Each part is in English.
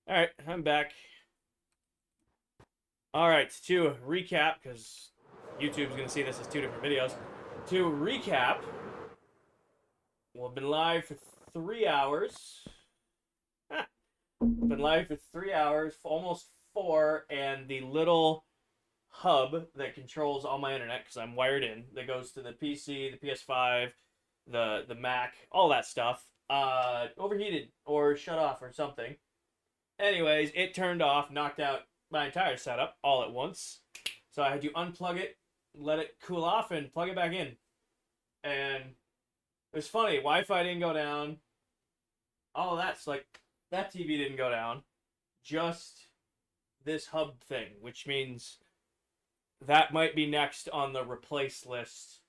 Alright, I'm back. Alright, to recap, because YouTube's going to see this as two different videos. To recap, we've been live for 3 hours. Been live for 3 hours, almost 4, and the little hub that controls all my internet, because I'm wired in, that goes to the PC, the PS5, the Mac, all that stuff, overheated or shut off or something. Anyways, it turned off, knocked out my entire setup all at once. So I had to unplug it, let it cool off, and plug it back in. And it was funny. Wi-Fi didn't go down. All of that's like, that TV didn't go down. Just this hub thing, which means that might be next on the replace list.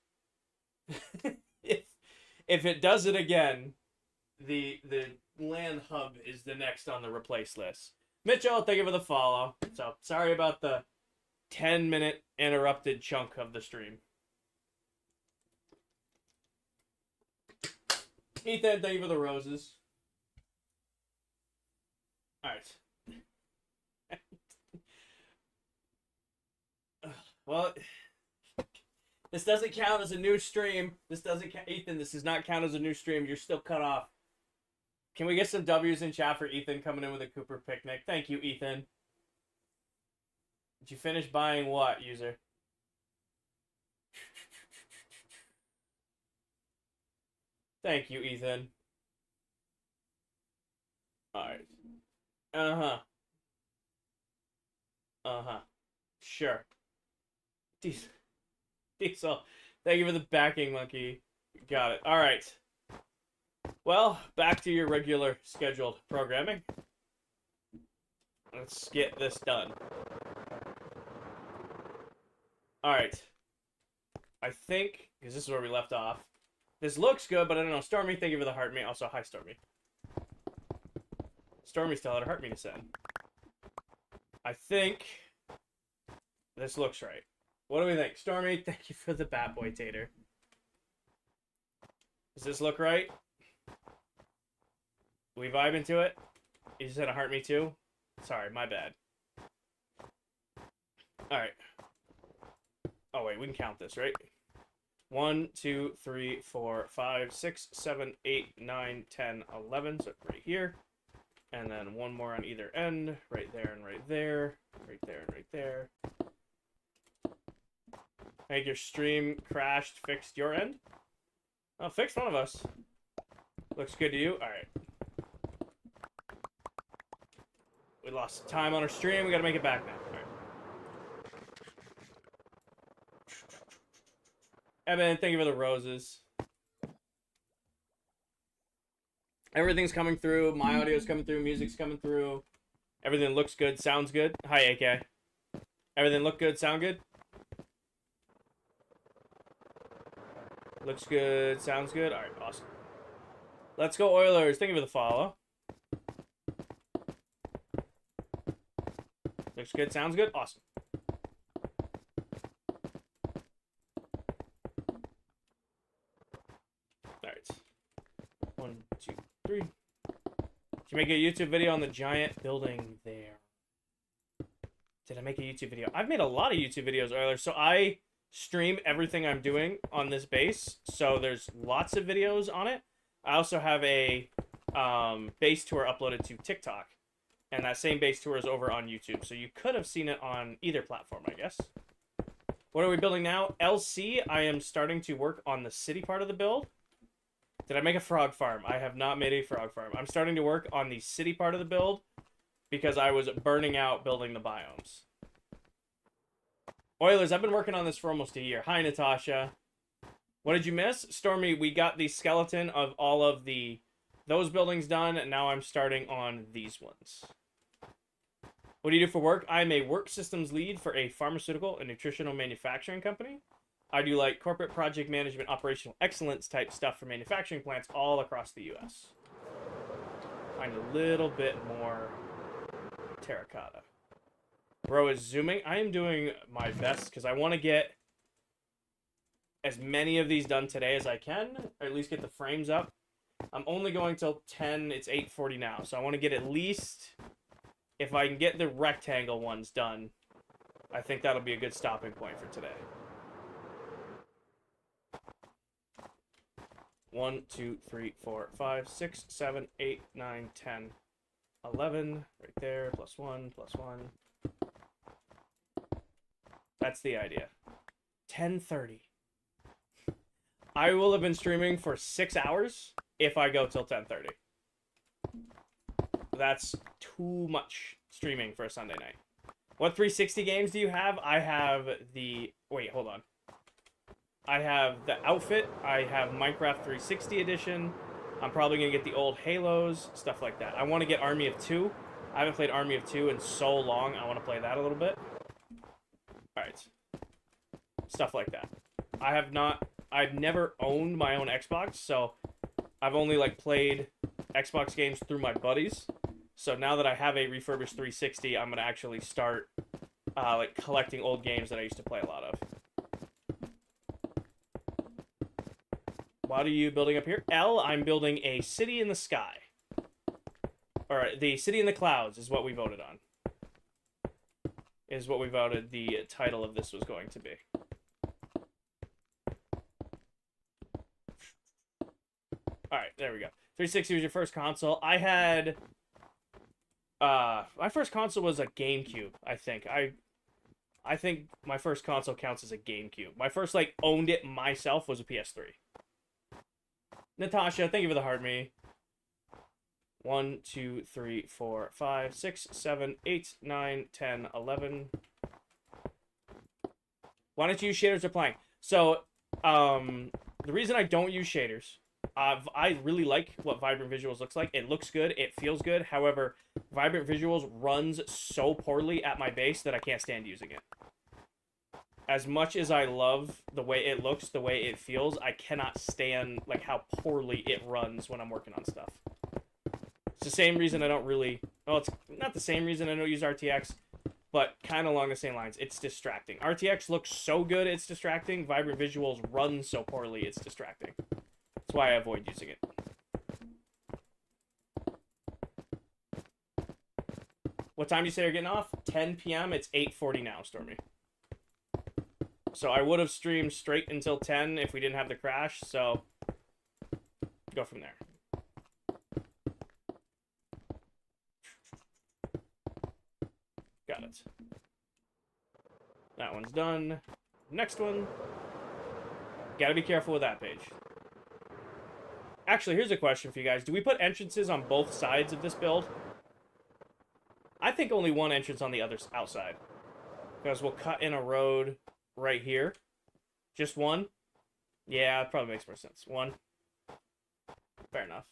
if it does it again, the LAN hub is the next on the replace list. Mitchell, thank you for the follow. So sorry about the 10-minute interrupted chunk of the stream. Ethan, thank you for the roses. Alright. Well, this doesn't count as a new stream. This doesn't count. Ethan, this does not count as a new stream. You're still cut off. Can we get some W's in chat for Ethan coming in with a Cooper picnic? Thank you, Ethan. Did you finish buying what, user? Thank you, Ethan. Alright. Uh-huh. Uh-huh. Sure. Diesel. Thank you for the backing, monkey. Got it. Alright. Well, back to your regular scheduled programming. Let's get this done. Alright. I think, because this is where we left off. This looks good, but I don't know. Stormy, thank you for the heart me. Also, hi, Stormy. Stormy still had a heart me to send. I think this looks right. What do we think? Stormy, thank you for the Bat Boy Tater. Does this look right? We vibe into it? You just had a heart me too? Sorry, my bad. Alright. Oh wait, we can count this, right? 1, 2, 3, 4, 5, 6, 7, 8, 9, 10, 11. So right here. And then one more on either end. Right there and right there. Right there and right there. I think your stream crashed, fixed your end? Oh, fixed one of us. Looks good to you? Alright. We lost some time on our stream. We gotta make it back now. Alright. Evan, thank you for the roses. Everything's coming through. My audio's coming through. Music's coming through. Everything looks good. Sounds good. Hi, AK. Everything look good. Sound good? Looks good. Sounds good. Alright, awesome. Let's go, Oilers. Thank you for the follow. Looks good. Sounds good. Awesome. Alright. 1, 2, 3. Did you make a YouTube video on the giant building there? Did I make a YouTube video? I've made a lot of YouTube videos earlier. So I stream everything I'm doing on this base. So there's lots of videos on it. I also have a base tour uploaded to TikTok. And that same base tour is over on YouTube. So you could have seen it on either platform, I guess. What are we building now? LC, I am starting to work on the city part of the build. Did I make a frog farm? I have not made a frog farm. I'm starting to work on the city part of the build because I was burning out building the biomes. Oilers, I've been working on this for almost a year. Hi, Natasha. What did you miss? Stormy, we got the skeleton of all of those buildings done, and now I'm starting on these ones. What do you do for work? I'm a work systems lead for a pharmaceutical and nutritional manufacturing company. I do like corporate project management, operational excellence type stuff for manufacturing plants all across the U.S. Find a little bit more terracotta. Bro is zooming. I am doing my best because I want to get as many of these done today as I can, or at least get the frames up. I'm only going till 10. It's 8:40 now, so I want to get at least if I can get the rectangle ones done, I think that'll be a good stopping point for today. 1, 2, 3, 4, 5, 6, 7, 8, 9, 10, 11. Right there. +1, +1. That's the idea. 10:30. I will have been streaming for 6 hours if I go till 10:30. That's too much streaming for a Sunday night. What 360 games do you have? I have the... Wait, hold on. I have the Outfit. I have Minecraft 360 edition. I'm probably going to get the old Halos, stuff like that. I want to get Army of Two. I haven't played Army of Two in so long. I want to play that a little bit. Alright. Stuff like that. I've never owned my own Xbox, so I've only, like, played Xbox games through my buddies. So now that I have a refurbished 360, I'm going to actually start, like, collecting old games that I used to play a lot of. What are you building up here? L, I'm building a city in the sky. Or the city in the clouds is what we voted on. Is what we voted the title of this was going to be. Alright, there we go. 360 was your first console. I had... my first console was a GameCube, I think. I think my first console counts as a GameCube. My first, like, owned it myself was a PS3. Natasha, thank you for the heart me. 1, 2, 3, 4, 5, 6, 7, 8, 9, 10, 11. Why don't you use shaders or playing? So, the reason I don't use shaders, I really like what Vibrant Visuals looks like. It looks good. It feels good. However, Vibrant Visuals runs so poorly at my base that I can't stand using it. As much as I love the way it looks, the way it feels, I cannot stand, like, how poorly it runs when I'm working on stuff. It's the same reason I don't really... Well, it's not the same reason I don't use RTX, but kind of along the same lines. It's distracting. RTX looks so good, it's distracting. Vibrant Visuals run so poorly, it's distracting. That's why I avoid using it. What time do you say you're getting off? 10 p.m. It's 8:40 now, Stormy. So I would have streamed straight until 10 if we didn't have the crash, so go from there. Got it. That one's done. Next one. Gotta be careful with that page. Actually, here's a question for you guys. Do we put entrances on both sides of this build? I think only one entrance on the other outside. Because we'll cut in a road right here. Just one? Yeah, it probably makes more sense. One. Fair enough.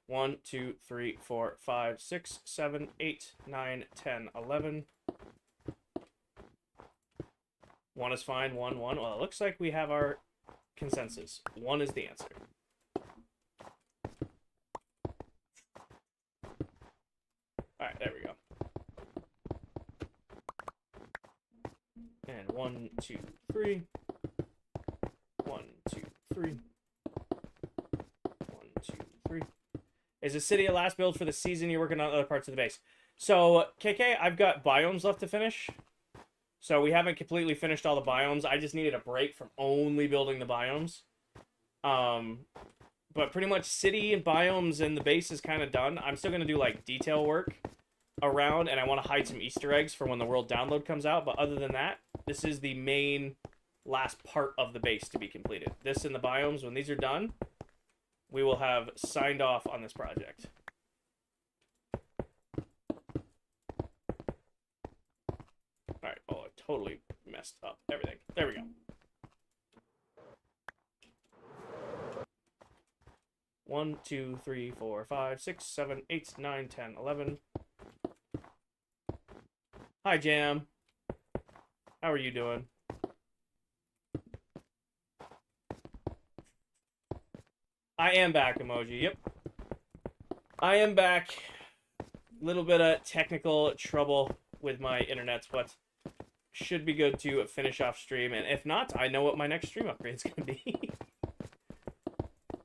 One, 2, 3, 4, 5, 6, 7, 8, 9, 10, 11. One is fine. 1, 1. Well, it looks like we have our consensus. 1 is the answer. Alright, there we go. And 1, 2, 3. 1, 2, 3. 1, 2, 3. Is the city a last build for the season? You're working on other parts of the base. So, KK, I've got biomes left to finish. So we haven't completely finished all the biomes. I just needed a break from only building the biomes. But pretty much city and biomes and the base is kind of done. I'm still going to do, like, detail work around, and I want to hide some Easter eggs for when the world download comes out. But other than that, this is the main last part of the base to be completed. This and the biomes, when these are done, we will have signed off on this project. Alright, oh, I totally messed up everything. There we go. 1, 2, 3, 4, 5, 6, 7, 8, 9, 10, 11. Hi, Jam. How are you doing? I am back, emoji. Yep. I am back. Little bit of technical trouble with my internet, but should be good to finish off stream. And if not, I know what my next stream upgrade is going to be.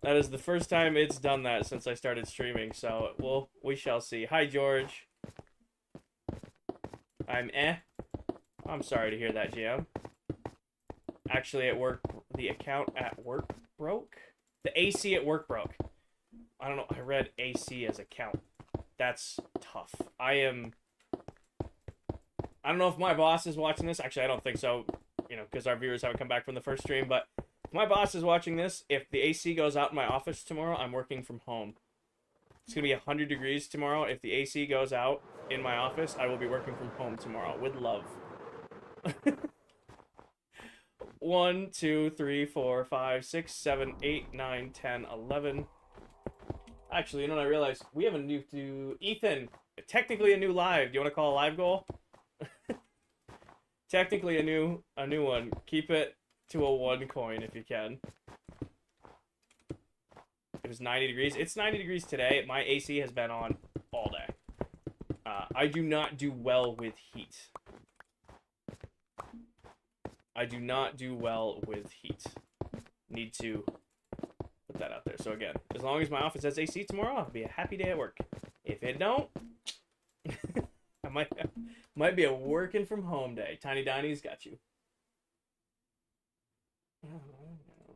That is the first time it's done that since I started streaming, so we shall see. Hi, George. I'm I'm sorry to hear that, GM. Actually, at work, the account at work broke. The AC at work broke. I don't know. I read AC as account. That's tough. I don't know if my boss is watching this. Actually, I don't think so. You know, because our viewers haven't come back from the first stream. But if my boss is watching this, if the AC goes out in my office tomorrow, I'm working from home. It's going to be 100 degrees tomorrow. If the AC goes out in my office, I will be working from home tomorrow with love. 1, 2, 3, 4, 5, 6, 7, 8, 9, 10, 11. Actually, you know what I realized? We have a new Ethan. Technically a new live. Do you want to call a live goal? Technically a new one. Keep it to a 1 coin if you can. It was 90 degrees. It's 90 degrees today. My AC has been on all day. I do not do well with heat. I do not do well with heat. Need to put that out there. So again, as long as my office has AC tomorrow, I'll be a happy day at work. If it don't, I might be a working from home day. Tiny Donnie's got you.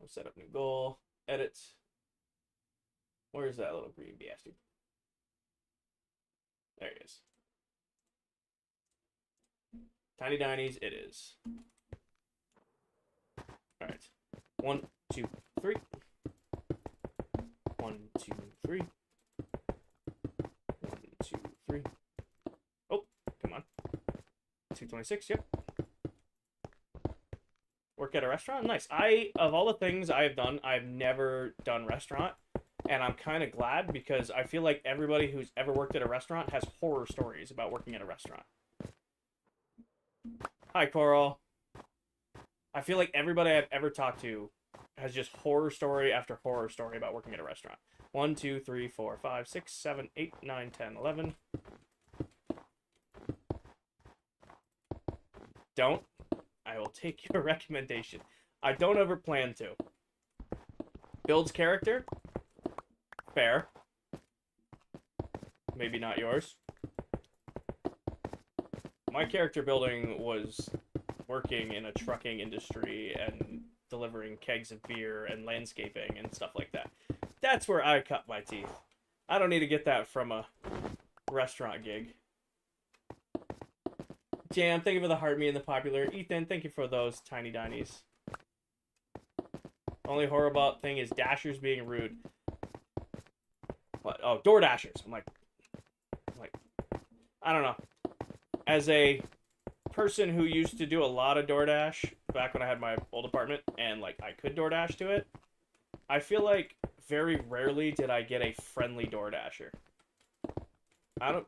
Set up new goal. Edit. Where's that little green bastard? There he is. Tiny Donnie's it is. Alright. 1, 2, 3. 1, 2, 3. 1, 2, 3. Oh, come on. 226, yep. Work at a restaurant? Nice. Of all the things I've done, I've never done restaurant. And I'm kind of glad because I feel like everybody who's ever worked at a restaurant has horror stories about working at a restaurant. Hi, Coral. I feel like everybody I've ever talked to has just horror story after horror story about working at a restaurant. 1, 2, 3, 4, 5, 6, 7, 8, 9, 10, 11. Don't. I will take your recommendation. I don't ever plan to. Builds character. Fair. Maybe not yours. My character building was working in a trucking industry and delivering kegs of beer and landscaping and stuff like that. That's where I cut my teeth. I don't need to get that from a restaurant gig. Jam, thank you for the heart me and the popular. Ethan, thank you for those tiny dinies. Only horrible thing is Dashers being rude. What? Oh, door Dashers. I'm like, I don't know. As a person who used to do a lot of DoorDash back when I had my old apartment and like I could DoorDash to it, I feel like very rarely did I get a friendly DoorDasher. I don't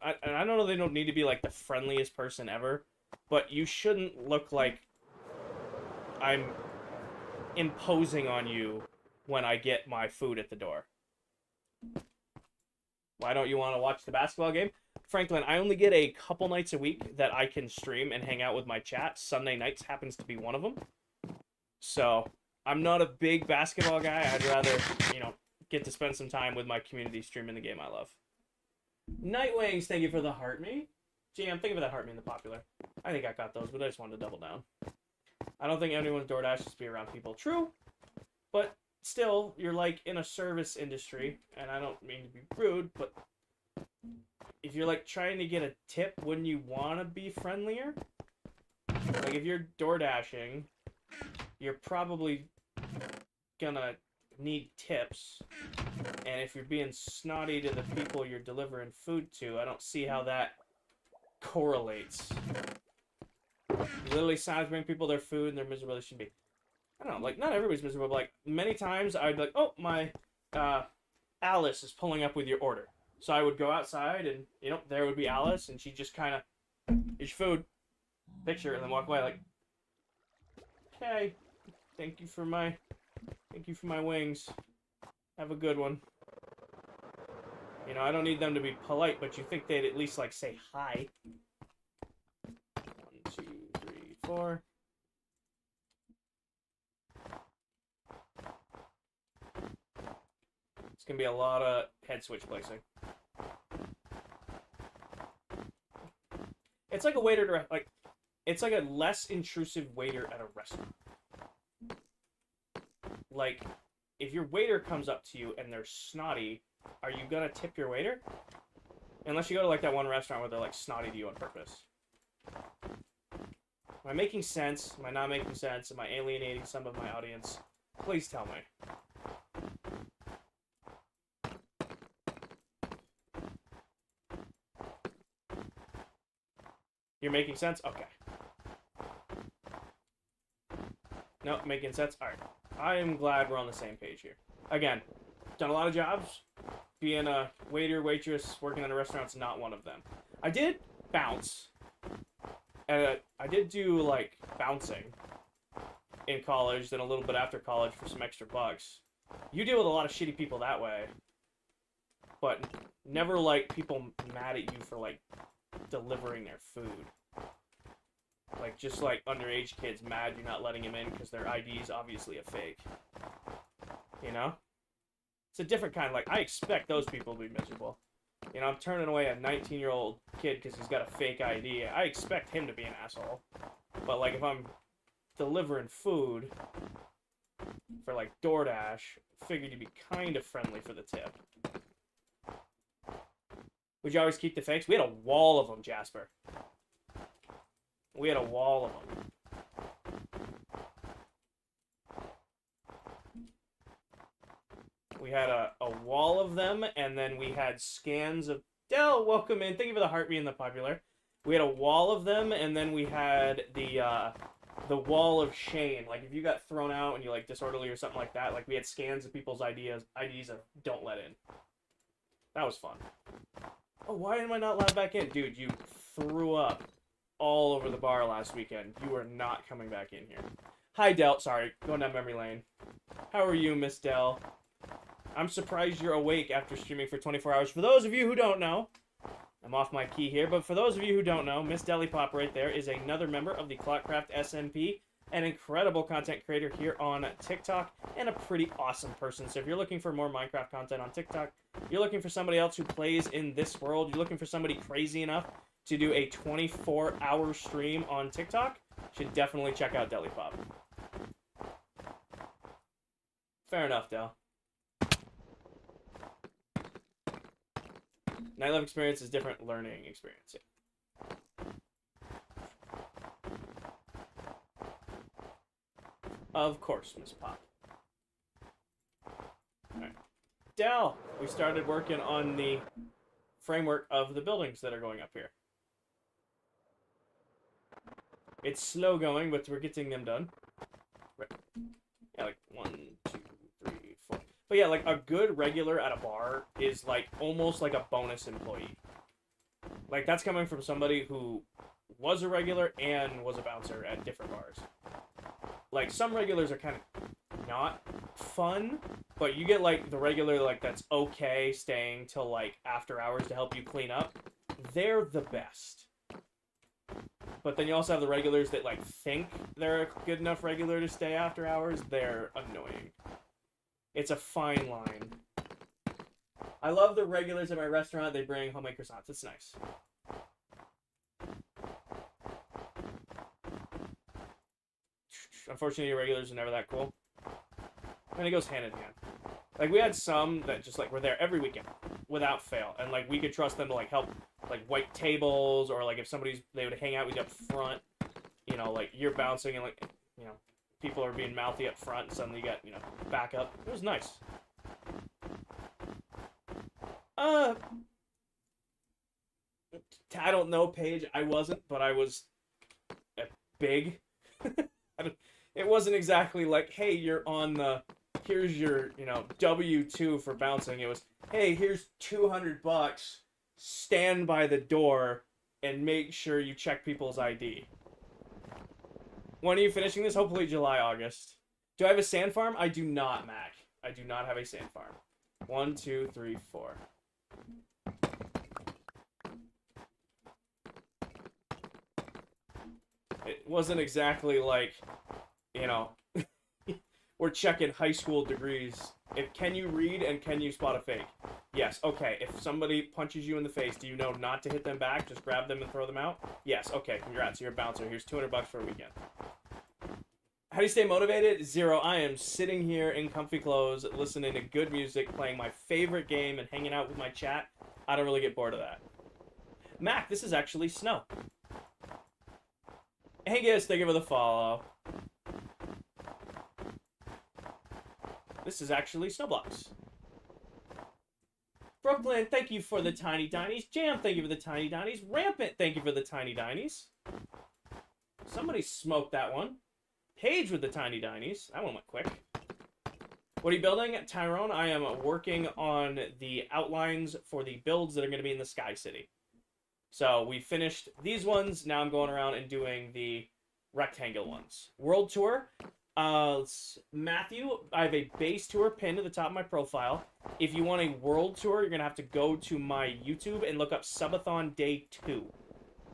know, they don't need to be like the friendliest person ever, but you shouldn't look like I'm imposing on you when I get my food at the door. Why don't you want to watch the basketball game? Franklin, I only get a couple nights a week that I can stream and hang out with my chat. Sunday nights happens to be one of them. So, I'm not a big basketball guy. I'd rather, get to spend some time with my community streaming the game I love. Nightwings, thank you for the heart me. Jam, thank you for that heart me in the popular. I think I got those, but I just wanted to double down. I don't think anyone's DoorDash is to be around people. True, but still, you're like in a service industry, and I don't mean to be rude, but if you're like trying to get a tip, wouldn't you want to be friendlier? Like if you're door dashing, you're probably gonna need tips, and if you're being snotty to the people you're delivering food to, I don't see how that correlates. You literally sometimes bring people their food and they're miserable. They should be. I don't know, like not everybody's miserable, but like many times I'd be like, oh, my Alice is pulling up with your order. So I would go outside and there would be Alice and she'd just kind of, here's your food, picture, and then walk away like, okay, thank you for my wings. Have a good one. I don't need them to be polite, but you think they'd at least like say hi. 1, 2, 3, 4. It's gonna be a lot of head switch placing. It's like a waiter to like, it's like a less intrusive waiter at a restaurant. Like, if your waiter comes up to you and they're snotty, are you gonna tip your waiter? Unless you go to like that one restaurant where they're like snotty to you on purpose. Am I making sense? Am I not making sense? Am I alienating some of my audience? Please tell me. You're making sense? Okay. No, making sense? Alright. I am glad we're on the same page here. Again, done a lot of jobs. Being a waiter, waitress, working in a restaurant's not one of them. I did bounce. I did do, like, bouncing in college, then a little bit after college for some extra bucks. You deal with a lot of shitty people that way. But never, like, people mad at you for, like, delivering their food. Like, just, like, underage kids mad you're not letting them in because their ID is obviously a fake. You know? It's a different kind of, like, I expect those people to be miserable. You know, I'm turning away a 19-year-old kid because he's got a fake ID. I expect him to be an asshole. But, like, if I'm delivering food for, like, DoorDash, I figured you'd be kind of friendly for the tip. Would you always keep the fakes? We had a wall of them, Jasper. We had a wall of them. We had a wall of them, and then we had scans of... Dell, welcome in. Thank you for the heart being the popular. We had a wall of them, and then we had the wall of shame. Like, if you got thrown out and you, like, disorderly or something like that, like, we had scans of people's IDs of don't let in. That was fun. Oh, why am I not allowed back in? Dude, you threw up all over the bar last weekend. You are not coming back in here. Hi, Del. Sorry, going down memory lane. How are you, Miss Del? I'm surprised you're awake after streaming for 24 hours. For those of you who don't know, I'm off my key here, but for those of you who don't know, Miss Deli Pop right there is another member of the ClockCraft SMP, an incredible content creator here on TikTok, and a pretty awesome person. So if you're looking for more Minecraft content on TikTok, you're looking for somebody else who plays in this world, you're looking for somebody crazy enough to do a 24-hour stream on TikTok, you should definitely check out Deli Pop. Fair enough, Del. Nightlife experience is different learning experience. Yeah. Of course, Miss Pop. Alright. Del, we started working on the framework of the buildings that are going up here. It's slow going, but we're getting them done. Right. Yeah, like 1, 2, 3, 4. But yeah, like a good regular at a bar is like almost like a bonus employee. Like that's coming from somebody who was a regular and was a bouncer at different bars. Like some regulars are kind of not fun, but you get like the regular like that's okay staying till like after hours to help you clean up. They're the best. But then you also have the regulars that like think they're a good enough regular to stay after hours. They're annoying. It's a fine line. I love the regulars at my restaurant. They bring homemade croissants. It's nice. Unfortunately, regulars are never that cool. And it goes hand in hand. Like, we had some that just, like, were there every weekend, without fail. And, like, we could trust them to, like, help, like, wipe tables, or, like, if they would hang out with you up front, you know, like, you're bouncing, and, like, you know, people are being mouthy up front, and suddenly you got, you know, back up. It was nice. I don't know, Paige. I wasn't, but I was big. It wasn't exactly like, hey, you're on the, here's your, you know, W-2 for bouncing. It was, hey, here's $200. Stand by the door and make sure you check people's ID. When are you finishing this? Hopefully July, August. Do I have a sand farm? I do not, Mac. I do not have a sand farm. 1, 2, 3, 4. It wasn't exactly like, you know, We're checking high school degrees. Can you read and can you spot a fake? Yes. Okay. If somebody punches you in the face, do you know not to hit them back? Just grab them and throw them out? Yes. Okay. Congrats. You're a bouncer. Here's $200 for a weekend. How do you stay motivated? 0. I am sitting here in comfy clothes, listening to good music, playing my favorite game, and hanging out with my chat. I don't really get bored of that. Mac, this is actually snow. Hey guys, thank you for the follow. This is actually Snowblocks. Brooklyn, thank you for the tiny dinies. Jam, thank you for the tiny dinies. Rampant, thank you for the tiny dinies. Somebody smoked that one. Paige with the tiny dinies. That one went quick. What are you building? Tyrone, I am working on the outlines for the builds that are going to be in the Sky City. So we finished these ones. Now I'm going around and doing the rectangle ones. World Tour. Matthew, I have a base tour pinned to the top of my profile. If you want a world tour, you're going to have to go to my YouTube and look up Subathon Day 2.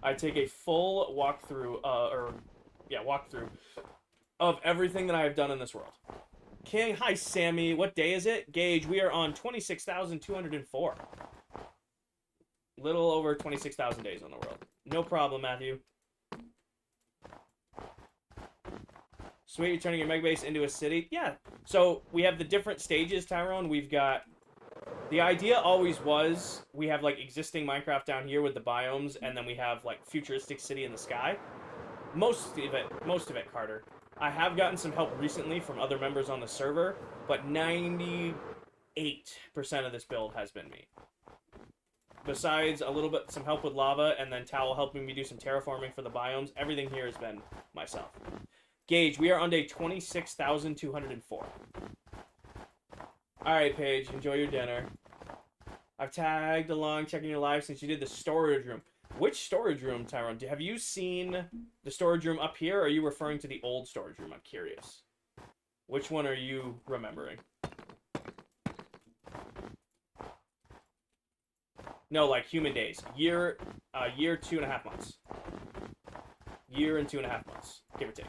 I take a full walkthrough, walkthrough of everything that I have done in this world. King, hi Sammy. What day is it? Gage, we are on 26,204. Little over 26,000 days on the world. No problem, Matthew. Sweet, you're turning your mega base into a city? Yeah. So we have the different stages, Tyrone. We've got... The idea always was we have, like, existing Minecraft down here with the biomes, and then we have, like, futuristic city in the sky. Most of it, Carter. I have gotten some help recently from other members on the server, but 98% of this build has been me. Besides a little bit, some help with lava, and then Towel helping me do some terraforming for the biomes, everything here has been myself. Gage, we are on day 26,204. Alright, Paige, enjoy your dinner. I've tagged along checking your live since you did the storage room. Which storage room, Tyrone? Have you seen the storage room up here, or are you referring to the old storage room? I'm curious. Which one are you remembering? No, like human days. Year 2.5 months. Year and 2.5 months, give or take.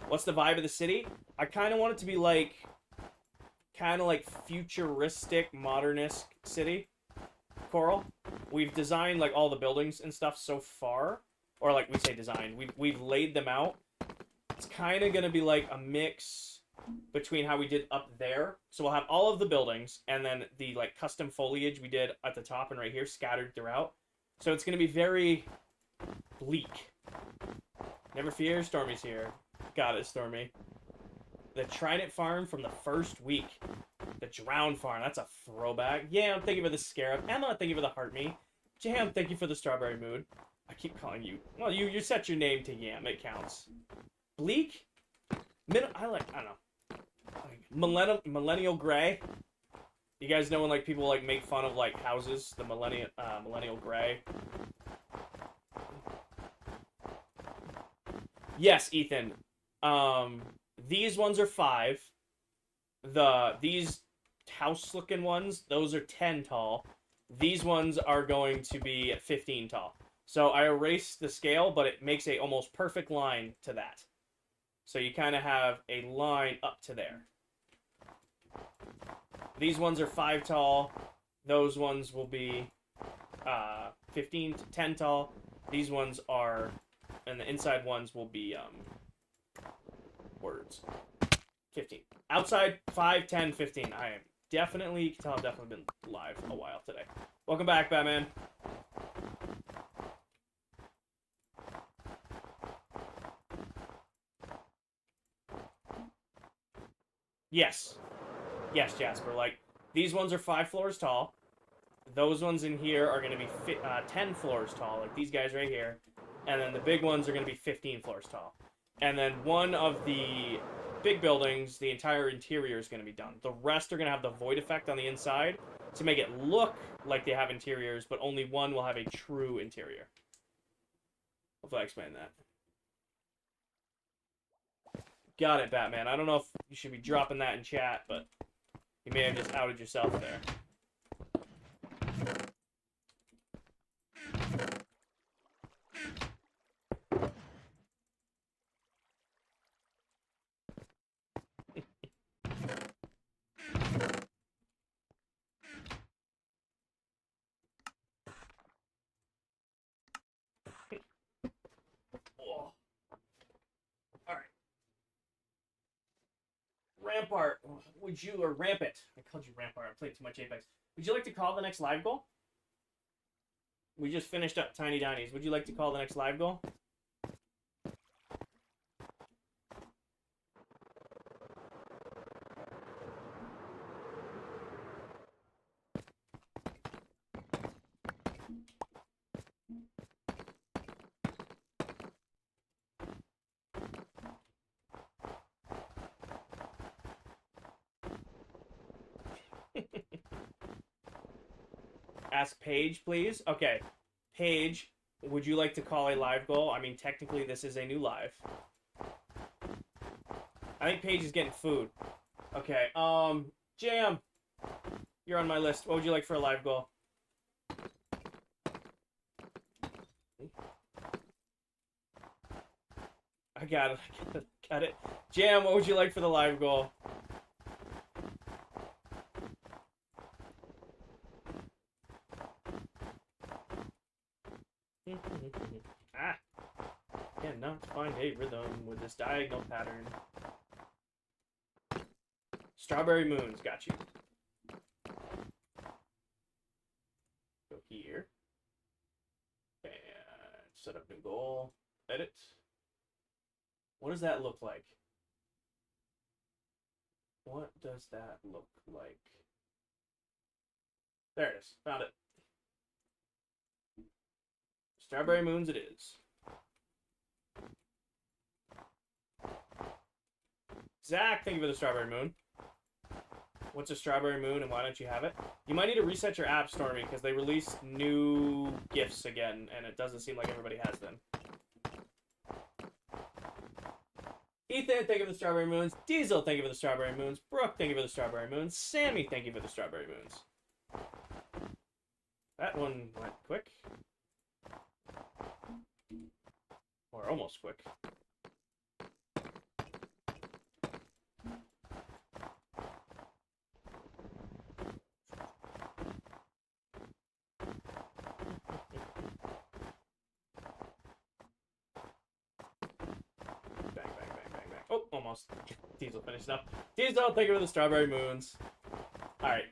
What's the vibe of the city? I kind of want it to be like, futuristic, modernist city. Coral. We've designed like all the buildings and stuff so far, or like we say designed. We've laid them out. It's kind of gonna be like a mix between how we did up there. So we'll have all of the buildings and then the like custom foliage we did at the top and right here scattered throughout. So it's gonna be very bleak. Never fear, Stormy's here. Got it, Stormy. The Trident farm from the first week. The Drown farm, that's a throwback. Yam, thank you for the Scarab. Emma, thank you for the Heart Me. Jam, thank you for the Strawberry Mood. I keep calling you. Well, you set your name to Yam, it counts. Bleak? I don't know. Millennial Gray. You guys know when like people like make fun of like houses, the millennial gray. Yes, Ethan. These ones are 5. These house-looking ones, those are 10 tall. These ones are going to be 15 tall. So I erased the scale, but it makes a almost perfect line to that. So you kind of have a line up to there. These ones are 5 tall. Those ones will be 15 to 10 tall. These ones are, and the inside ones will be words. 15. Outside, 5, 10, 15. I am definitely, you can tell I've definitely been live a while today. Welcome back, Batman. Yes. Yes, Jasper. Like, these ones are 5 floors tall. Those ones in here are going to be 10 floors tall, like these guys right here. And then the big ones are going to be 15 floors tall. And then one of the big buildings, the entire interior is going to be done. The rest are going to have the void effect on the inside to make it look like they have interiors, but only one will have a true interior. Hopefully I explained that. Got it, Batman. I don't know if you should be dropping that in chat, but you may have just outed yourself there. Rampart, would you, or Rampant, I called you Rampart, I played too much Apex. Would you like to call the next live goal? We just finished up Tiny Dinies. Would you like to call the next live goal? Ask Paige, please. Okay. Paige, would you like to call a live goal? I mean, technically, this is a new live. I think Paige is getting food. Okay. Jam, you're on my list. What would you like for a live goal? I got it. Got it. Jam, what would you like for the live goal? Ah. Yeah, not find a rhythm with this diagonal pattern. Strawberry Moons, got you. Go here. And set up new goal. Edit. What does that look like? What does that look like? There it is. Found it. Strawberry Moons it is. Zach, thank you for the Strawberry Moon. What's a Strawberry Moon and why don't you have it? You might need to reset your app, Stormy, because they released new gifts again, and it doesn't seem like everybody has them. Ethan, thank you for the Strawberry Moons. Diesel, thank you for the Strawberry Moons. Brooke, thank you for the Strawberry Moons. Sammy, thank you for the Strawberry Moons. That one went quick. Or almost quick. Oh, almost. Diesel finished up. Diesel, thank you for the Strawberry Moons. Alright.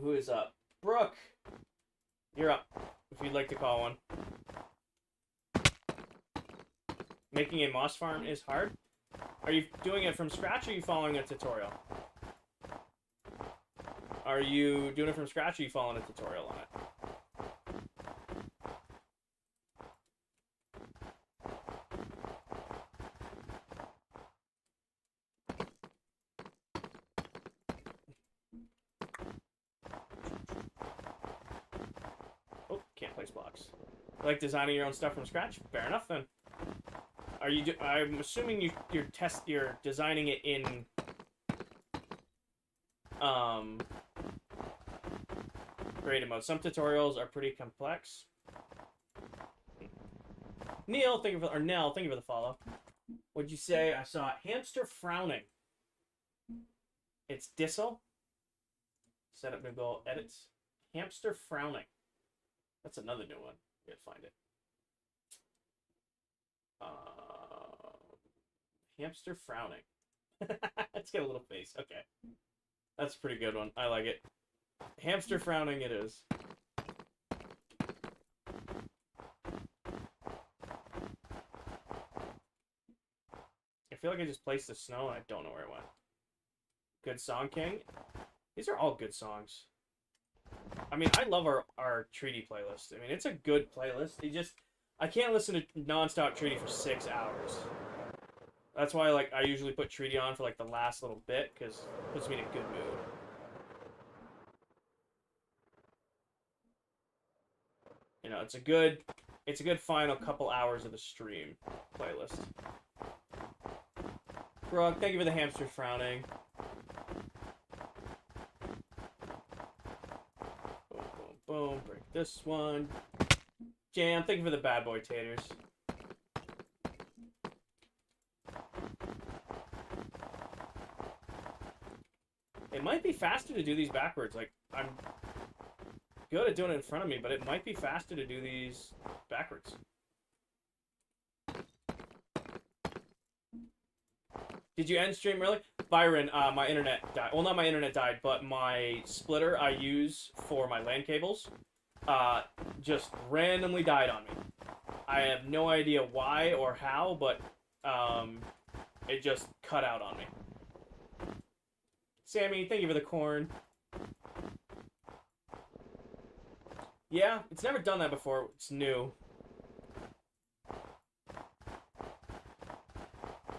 Who is up? Brooke, you're up, if you'd like to call one. Making a moss farm is hard? Are you doing it from scratch or are you following a tutorial? Are you doing it from scratch or are you following a tutorial on it? Oh, can't place blocks. You like designing your own stuff from scratch? Fair enough then. Are you? I'm assuming you're designing it in creative mode. Some tutorials are pretty complex. Neil, thank you for Nell, thank you for the follow. What'd you say? I saw hamster frowning. It's Dissel. Set up new goal. Edits. Hamster frowning. That's another new one. You gotta find it. Hamster frowning. Let's get a little face. Okay. That's a pretty good one. I like it. Hamster frowning it is. I feel like I just placed the snow and I don't know where it went. Good Song King. These are all good songs. I mean, I love our Treaty playlist. I mean, it's a good playlist. I can't listen to non-stop Treaty for 6 hours. That's why I usually put Treaty on for the last little bit, because it puts me in a good mood. You know, it's a good final couple hours of the stream playlist. Brooke, thank you for the hamster frowning. Boom, boom, boom. Break this one. Jam, thank you for the bad boy taters. It might be faster to do these backwards. I'm good at doing it in front of me, but it might be faster to do these backwards. Did you end stream really? Byron, my internet died. Well, not my internet died, but my splitter I use for my LAN cables, just randomly died on me. I have no idea why or how, but, it just cut out on me. Sammy, thank you for the corn. Yeah, it's never done that before. It's new.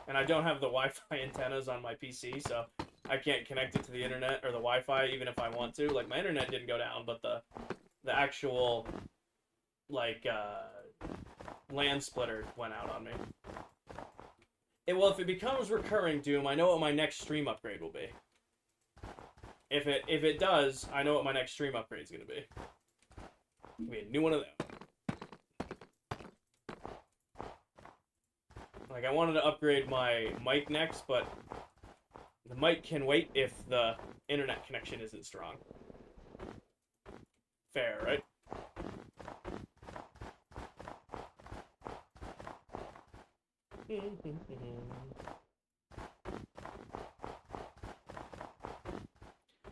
And I don't have the Wi-Fi antennas on my PC, so I can't connect it to the internet or the Wi-Fi even if I want to. Like, my internet didn't go down, but the actual, like, LAN splitter went out on me. Well, if it becomes recurring, Doom, I know what my next stream upgrade will be. If it does, I know what my next stream upgrade is going to be. It'll be a new one of them. Like, I wanted to upgrade my mic next, but the mic can wait if the internet connection isn't strong. Fair, right?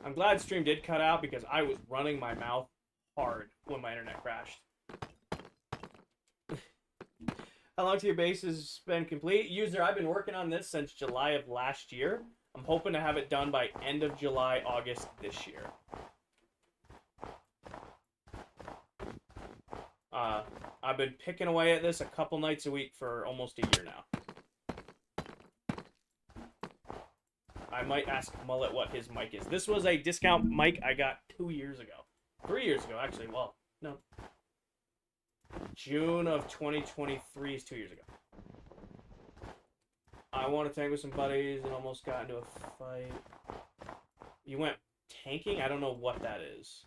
I'm glad stream did cut out because I was running my mouth hard when my internet crashed. How long to your base has been complete? User, I've been working on this since July of last year. I'm hoping to have it done by end of July, August this year. I've been picking away at this a couple nights a week for almost a year now. I might ask Mullet what his mic is. This was a discount mic I got 2 years ago. 3 years ago, actually. Well, no. June of 2023 is 2 years ago. I want to tank with some buddies and almost got into a fight. You went tanking? I don't know what that is.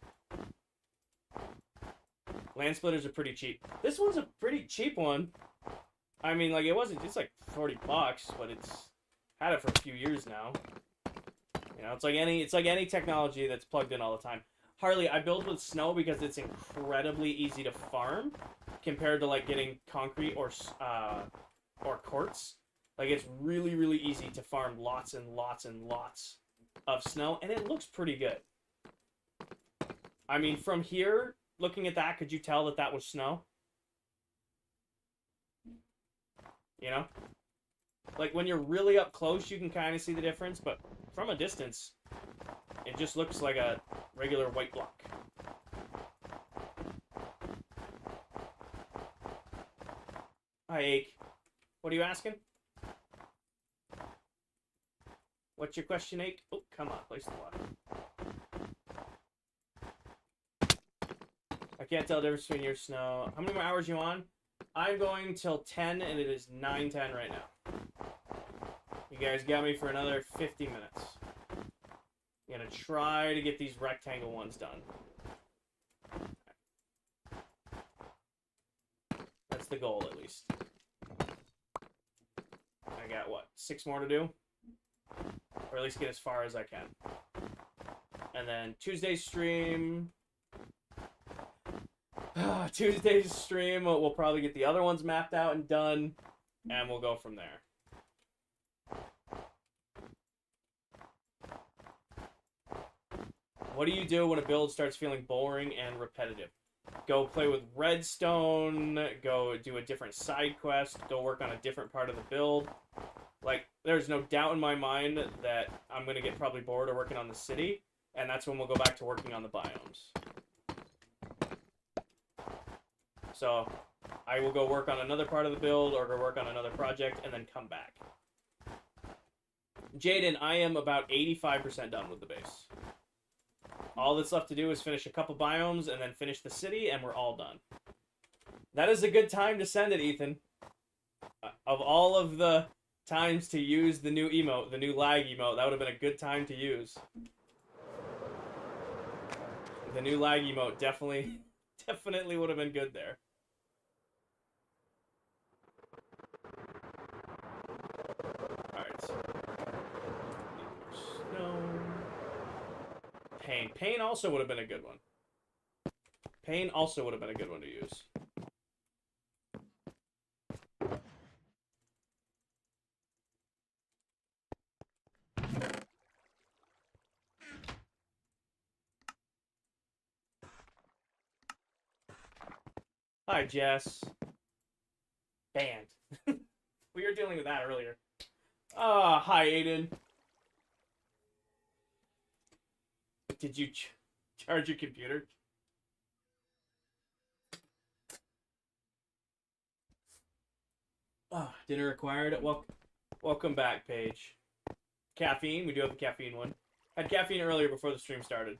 LAN splitters are pretty cheap. This one's a pretty cheap one. I mean, like, it's like 40 bucks, but it's had it for a few years now. You know, it's like any technology that's plugged in all the time. Harley, I build with snow because it's incredibly easy to farm compared to like getting concrete or quartz. Like, it's really, really easy to farm lots and lots and lots of snow, and it looks pretty good. I mean, from here, looking at that, could you tell that that was snow? You know? Like, when you're really up close, you can kind of see the difference, but from a distance, it just looks like a regular white block. Hi, Ake. What are you asking? What's your question, Ake? Oh, come on, place the water. I can't tell the difference between your snow. How many more hours are you on? I'm going till 10, and it is 9:10 right now. You guys got me for another 50 minutes. I'm gonna try to get these rectangle ones done. That's the goal, at least. I got, what, 6 more to do? Or at least get as far as I can. And then Tuesday's stream... Tuesday's stream, we'll probably get the other ones mapped out and done, and we'll go from there. What do you do when a build starts feeling boring and repetitive? Go play with redstone, go do a different side quest, go work on a different part of the build. Like, there's no doubt in my mind that I'm going to get probably bored of working on the city, and that's when we'll go back to working on the biomes. So, I will go work on another part of the build, or go work on another project, and then come back. Jaden, I am about 85% done with the base. All that's left to do is finish a couple biomes, and then finish the city, and we're all done. That is a good time to send it, Ethan. Of all of the times to use the new emote, the new lag emote, that would have been a good time to use. The new lag emote definitely would have been good there. Alright. Snow. Pain. Pain also would have been a good one. Pain also would have been a good one to use. Hi, Jess. Banned. We were dealing with that earlier. Hi, Aiden. Did you charge your computer? Dinner required. Welcome back, Paige. Caffeine. We do have a caffeine one. Had caffeine earlier before the stream started.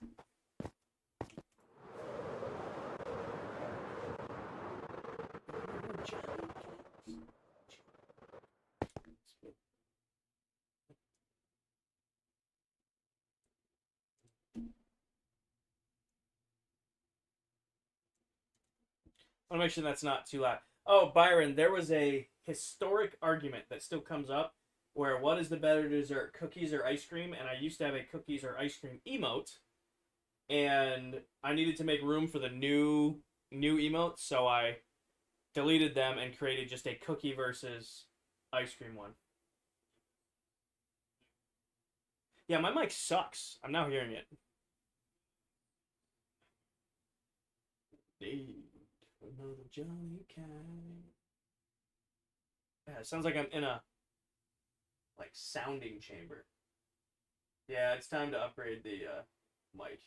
I want to make sure that's not too loud. Oh, Byron, there was a historic argument that still comes up where what is the better dessert, cookies or ice cream? And I used to have a cookies or ice cream emote, and I needed to make room for the new emotes, so I deleted them and created just a cookie versus ice cream one. Yeah, my mic sucks. I'm now hearing it. Another Johnny Cash. Yeah, it sounds like I'm in a like sounding chamber. Yeah, it's time to upgrade the mic.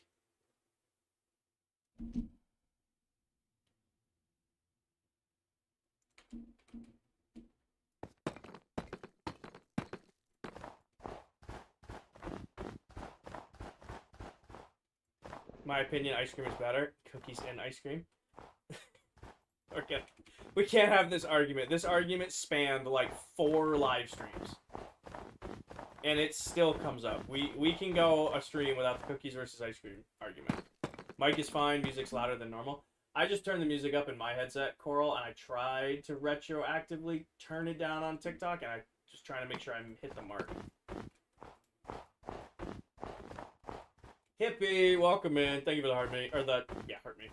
My opinion, ice cream is better. Cookies and ice cream. Okay. We can't have this argument. This argument spanned like 4 live streams. And it still comes up. We can go a stream without the cookies versus ice cream argument. Mic is fine, music's louder than normal. I just turned the music up in my headset, Coral, and I tried to retroactively turn it down on TikTok, and I just trying to make sure I hit the mark. Hippie, welcome in. Thank you for the heart me. Or the, yeah, heart me.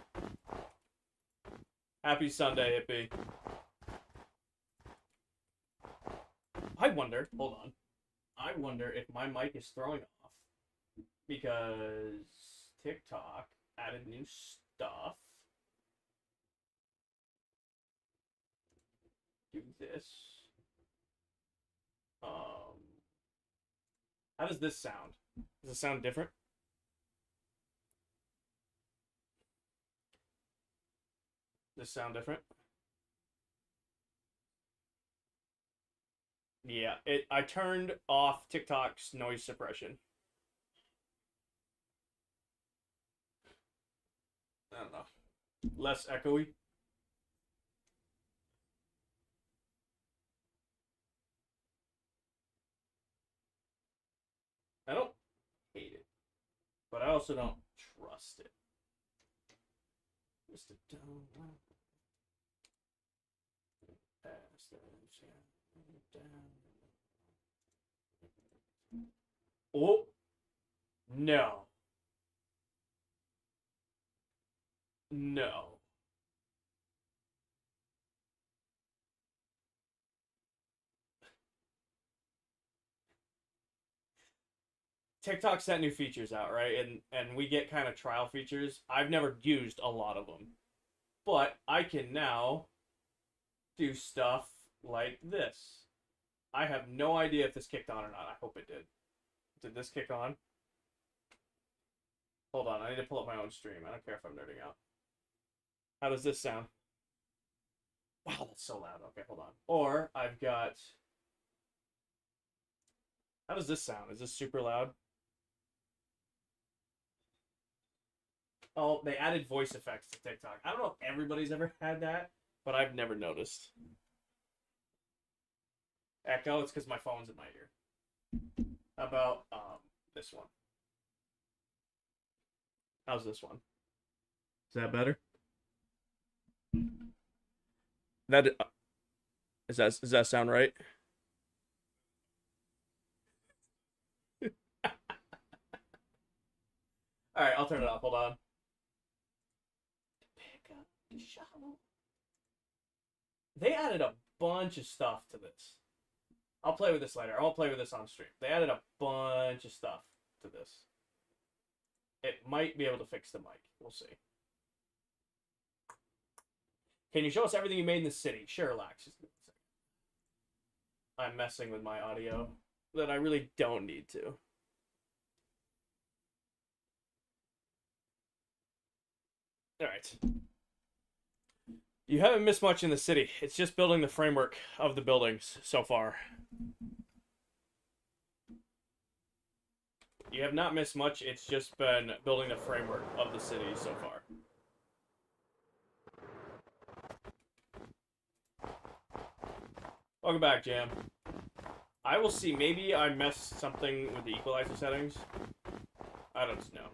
Happy Sunday, Hippie. I wonder, hold on. I wonder if my mic is throwing off because TikTok added new stuff. Do this. How does this sound? Does it sound different? Does this sound different? Yeah, I turned off TikTok's noise suppression. I don't know. Less echoey. I don't hate it, but I also don't trust it. Just a down. Oh no. No. TikTok sent new features out, right? And we get kind of trial features. I've never used a lot of them. But I can now do stuff like this. I have no idea if this kicked on or not. I hope it did. Did this kick on? Hold on, I need to pull up my own stream. I don't care if I'm nerding out. How does this sound? Wow, that's so loud. Okay, hold on. Or I've got... How does this sound? Is this super loud? Oh, they added voice effects to TikTok. I don't know if everybody's ever had that, but I've never noticed. Echo, it's because my phone's in my ear. How about this one? How's this one? Is that better? That does that sound right? All right, I'll turn it off. Hold on. Pick up the shovel. They added a bunch of stuff to this. I'll play with this later. I'll play with this on stream. They added a bunch of stuff to this. It might be able to fix the mic. We'll see. Can you show us everything you made in the city? Sure, Lax. I'm messing with my audio that I really don't need to. Alright. You haven't missed much in the city. It's just building the framework of the buildings so far. You have not missed much. It's just been building the framework of the city so far. Welcome back, Jam. I will see. Maybe I messed something with the equalizer settings. I don't know.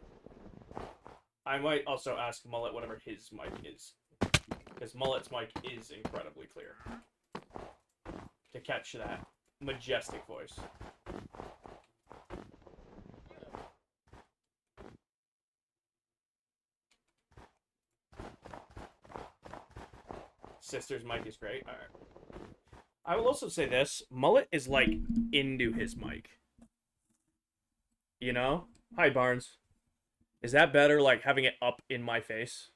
I might also ask Mullet whatever his mic is. Because Mullet's mic is incredibly clear. To catch that majestic voice. Sister's mic is great. Alright. I will also say this. Mullet is, like, into his mic. You know? Hi, Barnes. Is that better, like, having it up in my face?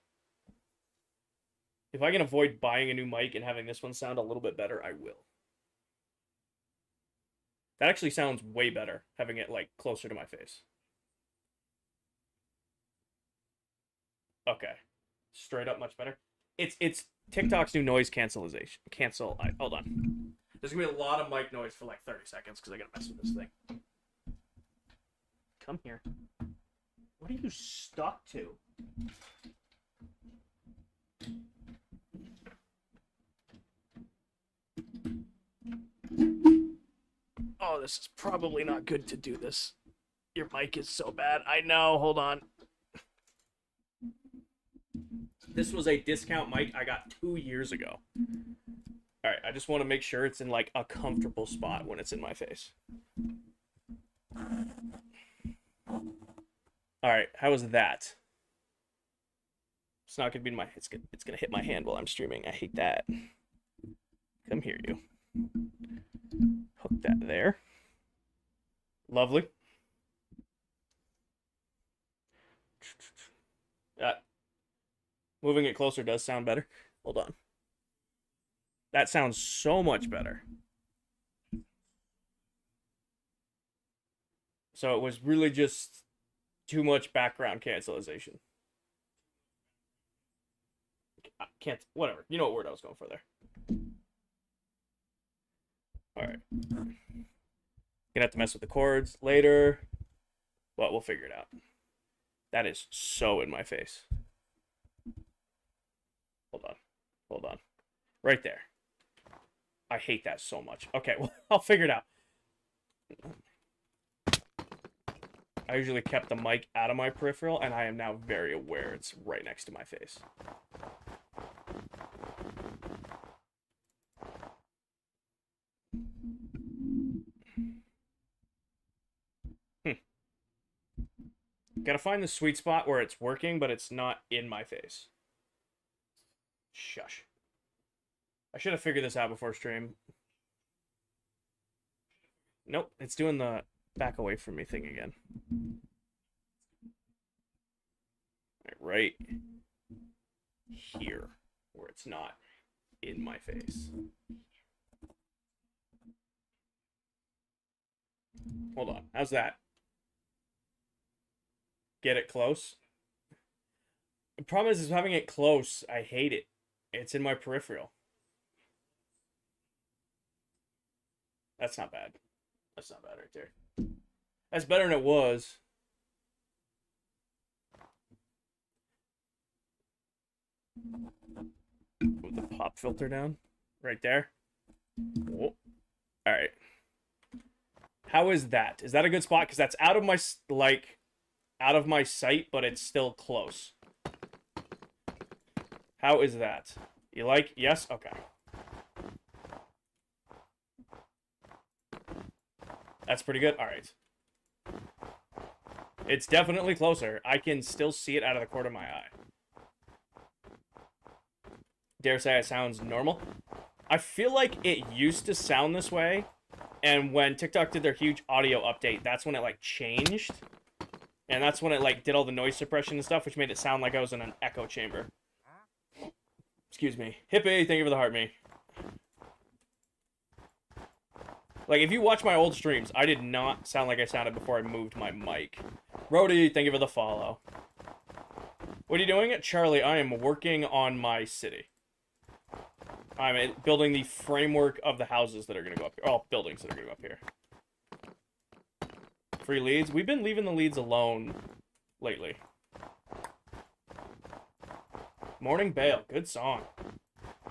If I can avoid buying a new mic and having this one sound a little bit better, I will. That actually sounds way better, having it, like, closer to my face. Okay. Straight up much better. It's TikTok's new noise cancellation. Hold on. There's gonna be a lot of mic noise for like 30 seconds because I gotta mess with this thing. Come here. What are you stuck to? Oh, this is probably not good to do this. Your mic is so bad. I know. Hold on. This was a discount mic I got 2 years ago. Alright, I just want to make sure it's in, like, a comfortable spot when it's in my face. Alright, how was that? It's not gonna be in my... It's gonna hit my hand while I'm streaming. I hate that. Come here, you. Hook that there. Lovely. Moving it closer does sound better. Hold on. That sounds so much better. So it was really just too much background cancellation. I can't, whatever. You know what word I was going for there. Alright. Gonna have to mess with the chords later. But we'll figure it out. That is so in my face. Hold on. Right there. I hate that so much. Okay, well, I'll figure it out. I usually kept the mic out of my peripheral, and I am now very aware it's right next to my face. Gotta find the sweet spot where it's working, but it's not in my face. Shush. I should have figured this out before stream. Nope, it's doing the back away from me thing again. Right here, where it's not in my face. Hold on, how's that? Get it close? The problem is having it close, I hate it. It's in my peripheral. That's not bad. That's not bad right there. That's better than it was. Move the pop filter down. Right there. Whoa. All right. How is that? Is that a good spot? Because that's out of my, like, out of my sight, but it's still close. How is that? You like? Yes? Okay. That's pretty good. All right. It's definitely closer. I can still see it out of the corner of my eye. Dare say it sounds normal. I feel like it used to sound this way, and when TikTok did their huge audio update, that's when it, like, changed. And that's when it, like, did all the noise suppression and stuff, which made it sound like I was in an echo chamber. Excuse me. Hippie, thank you for the heart me. Like, if you watch my old streams, I did not sound like I sounded before I moved my mic. Rody, thank you for the follow. What are you doing? Charlie, I am working on my city. I'm building the framework of the houses that are going to go up here. Oh, buildings that are going to go up here. Free leads. We've been leaving the leads alone lately. Morning Bale. Good song.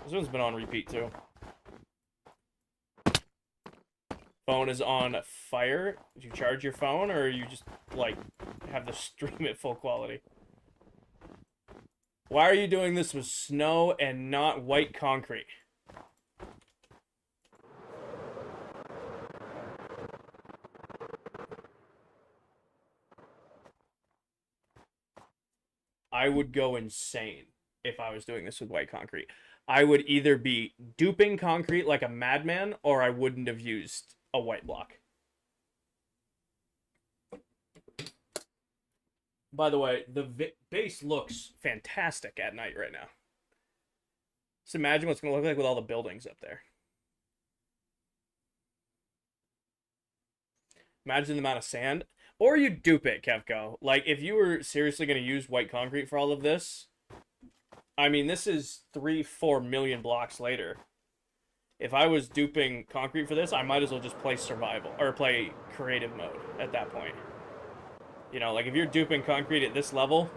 This one's been on repeat, too. Phone is on fire. Did you charge your phone, or you just, like, have the stream at full quality? Why are you doing this with snow and not white concrete? I would go insane if I was doing this with white concrete. I would either be duping concrete like a madman, or I wouldn't have used a white block. By the way, the base looks fantastic at night right now. Just imagine what's going to look like with all the buildings up there. Imagine the amount of sand. Or you dupe it, Kevco. Like, if you were seriously going to use white concrete for all of this, I mean, this is 3-4 million blocks later. If I was duping concrete for this, I might as well just play survival, or play creative mode at that point. You know, like, if you're duping concrete at this level,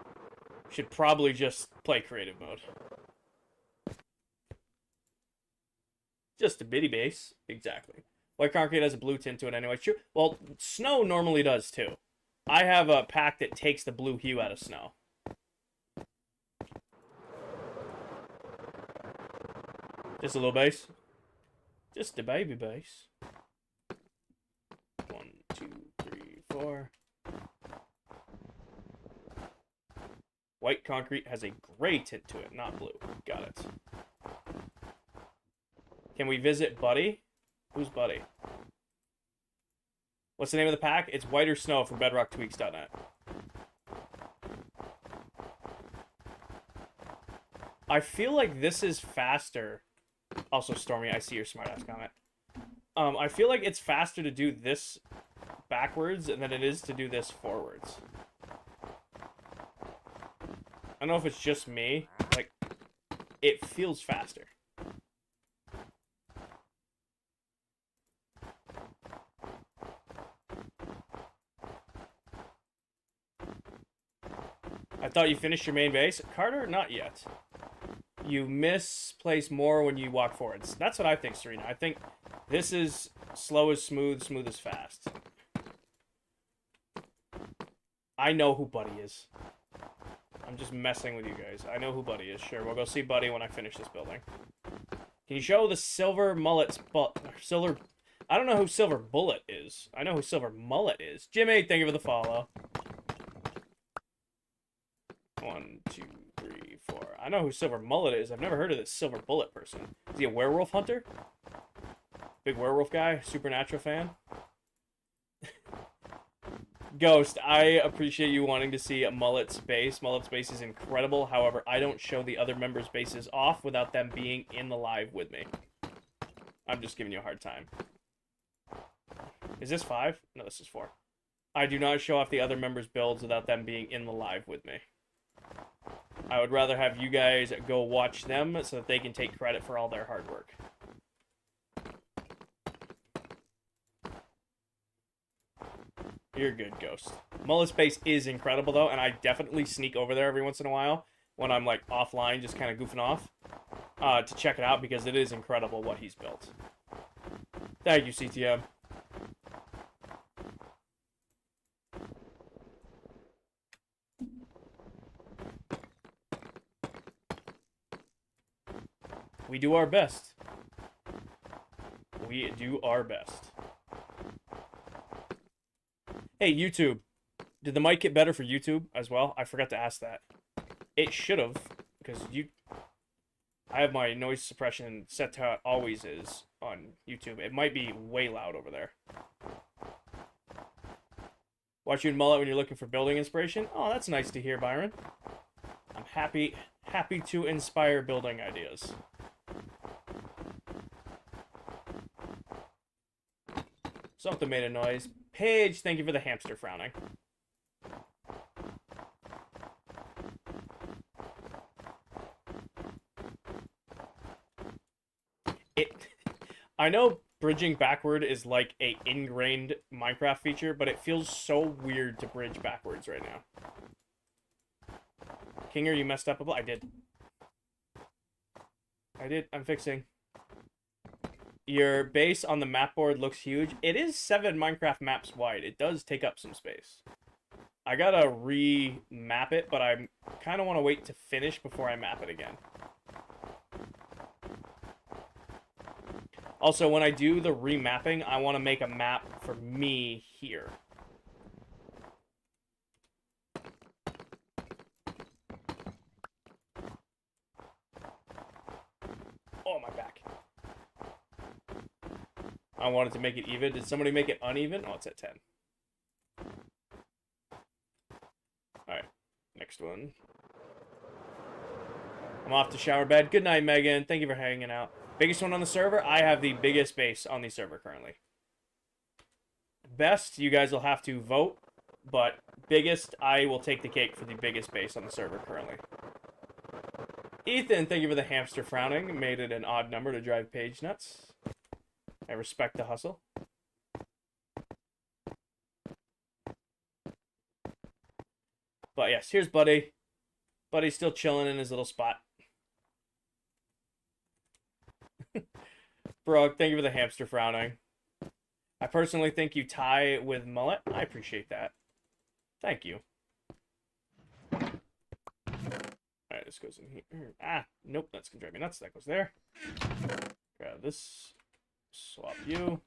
you should probably just play creative mode. Just a bitty base. Exactly. White concrete has a blue tint to it anyway. True. Well, snow normally does, too. I have a pack that takes the blue hue out of snow. Just a little base. Just a baby base. 1, 2, 3, 4. White concrete has a gray tint to it, not blue. Got it. Can we visit Buddy? Who's Buddy? What's the name of the pack? It's Whiter Snow from BedrockTweaks.net. I feel like this is faster. Also, Stormy, I see your smartass comment. I feel like it's faster to do this backwards than it is to do this forwards. I don't know if it's just me. Like, it feels faster. I thought you finished your main base. Carter, not yet. You misplace more when you walk forwards. That's what I think, Serena. I think this is slow as smooth, smooth as fast. I know who Buddy is. I'm just messing with you guys. I know who Buddy is. Sure, we'll go see Buddy when I finish this building. Can you show the silver mullets? Silver... I don't know who Silver Bullet is. I know who Silver Mullet is. Jimmy, thank you for the follow. 1, 2, 3, 4. I know who Silver Mullet is. I've never heard of this Silver Bullet person. Is he a werewolf hunter? Big werewolf guy? Supernatural fan? Ghost, I appreciate you wanting to see a Mullet's base. Mullet's base is incredible. However, I don't show the other members' bases off without them being in the live with me. I'm just giving you a hard time. Is this 5? No, this is 4. I do not show off the other members' builds without them being in the live with me. I would rather have you guys go watch them so that they can take credit for all their hard work. You're good, Ghost. Mullet's base is incredible, though, and I definitely sneak over there every once in a while when I'm, like, offline, just kind of goofing off, to check it out, because it is incredible what he's built. Thank you, CTM. We do our best. We do our best. Hey, YouTube. Did the mic get better for YouTube as well? I forgot to ask that. It should have, because I have my noise suppression set to how it always is on YouTube. It might be way loud over there. Watch you in Mullet when you're looking for building inspiration. Oh, that's nice to hear, Byron. I'm happy happy to inspire building ideas. Something made a noise. Paige, thank you for the hamster frowning. I know bridging backward is like a ingrained Minecraft feature, but it feels so weird to bridge backwards right now. Kinger, you messed up a bit. I did. I'm fixing. Your base on the map board looks huge. It is 7 Minecraft maps wide. It does take up some space. I gotta remap it, but I kind of want to wait to finish before I map it again. Also, when I do the remapping, I want to make a map for me here. Oh, my back. I wanted to make it even. Did somebody make it uneven? Oh, it's at 10. Alright, next one. I'm off to shower bed. Good night, Megan. Thank you for hanging out. Biggest one on the server? I have the biggest base on the server currently. Best, you guys will have to vote, but biggest, I will take the cake for the biggest base on the server currently. Ethan, thank you for the hamster frowning. Made it an odd number to drive Paige nuts. I respect the hustle. But yes, here's Buddy. Buddy's still chilling in his little spot. Brooke, thank you for the hamster frowning. I personally think you tie with Mullet. I appreciate that. Thank you. Alright, this goes in here. Ah, nope, that's gonna drive me nuts. That goes there. Grab this. Swap you.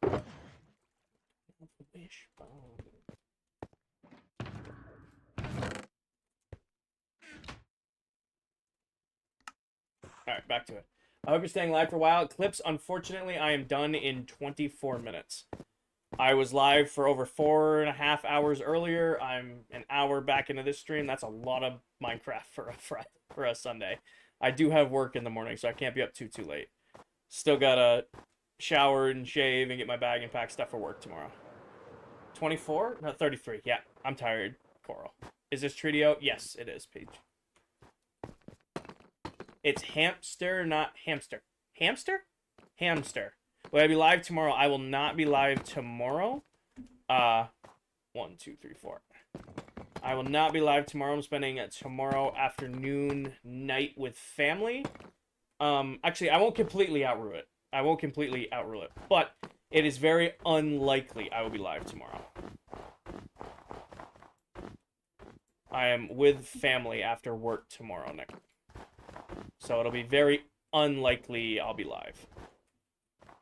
Alright, back to it. I hope you're staying live for a while. Clips, unfortunately, I am done in 24 minutes. I was live for over 4.5 hours earlier. I'm an hour back into this stream. That's a lot of Minecraft for a Sunday. I do have work in the morning, so I can't be up too late. Still gotta shower and shave and get my bag and pack stuff for work tomorrow. 24? No, 33. Yeah, I'm tired, Coral. Is this Tridio? Yes, it is, Paige. It's hamster, not hamster. Hamster? Hamster. Will I be live tomorrow? I will not be live tomorrow. 1, 2, 3, 4. I will not be live tomorrow. I'm spending tomorrow afternoon night with family. Actually, I won't completely outrule it. But it is very unlikely I will be live tomorrow. I am with family after work tomorrow night. So it'll be very unlikely I'll be live.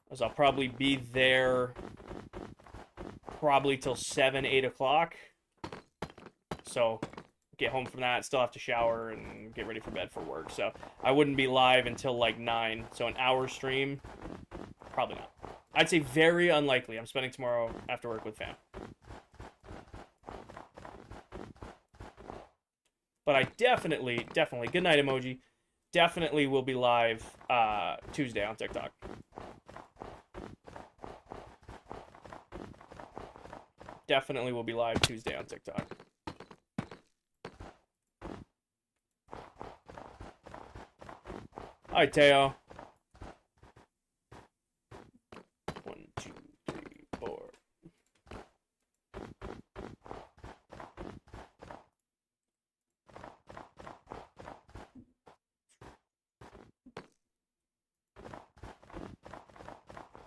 As I'll probably be there probably till 7, 8 o'clock. So get home from that, still have to shower and get ready for bed for work. So I wouldn't be live until like 9. So an hour stream, probably not. I'd say very unlikely. I'm spending tomorrow after work with fam. But I definitely, good night emoji, definitely will be live Tuesday on TikTok. Definitely will be live Tuesday on TikTok. Hi, Teo. 1, 2, 3, 4.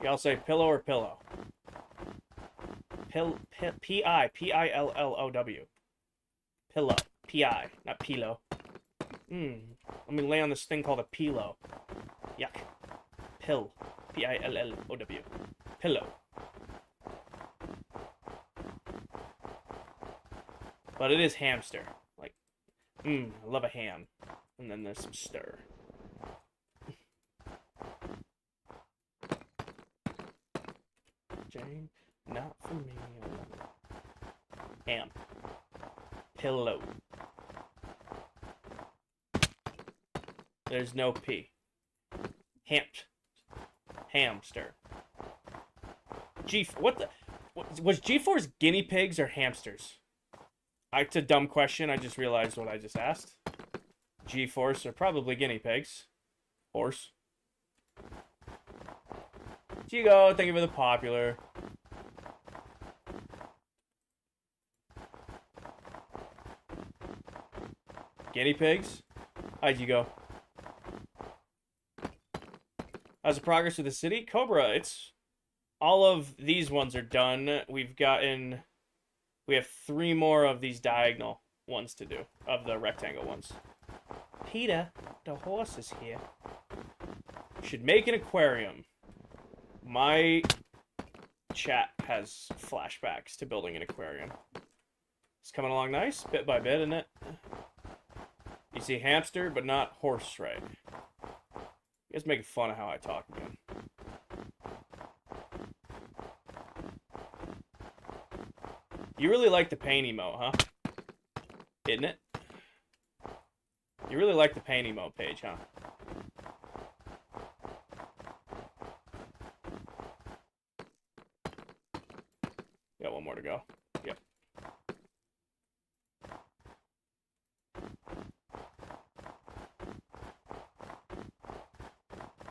Y'all say pillow or pillow? P-I-P-I-L-L-O-W. Pillow. P-I, not pillow. Let me lay on this thing called a pillow. Yuck. Pill. P-I-L-L-O-W. Pillow. But it is hamster. Like, I love a ham. And then there's some stir. Jane, not for me. Ham. Pillow. There's no P. Hamster. What the... Was G4's guinea pigs or hamsters? It's a dumb question. I just realized what I just asked. G-force are probably guinea pigs. Horse. Chigo, thank you for the popular. Guinea pigs? How'd you go? How's the progress with the city? Cobra, it's... All of these ones are done. We have 3 more of these diagonal ones to do. Of the rectangle ones. Peter, the horse is here. Should make an aquarium. My chat has flashbacks to building an aquarium. It's coming along nice, bit by bit, isn't it? You see hamster, but not horse, right? You guys making fun of how I talk again. You really like the paint emote, huh? Isn't it? You really like the paint emote page, huh? Got one more to go. Yep.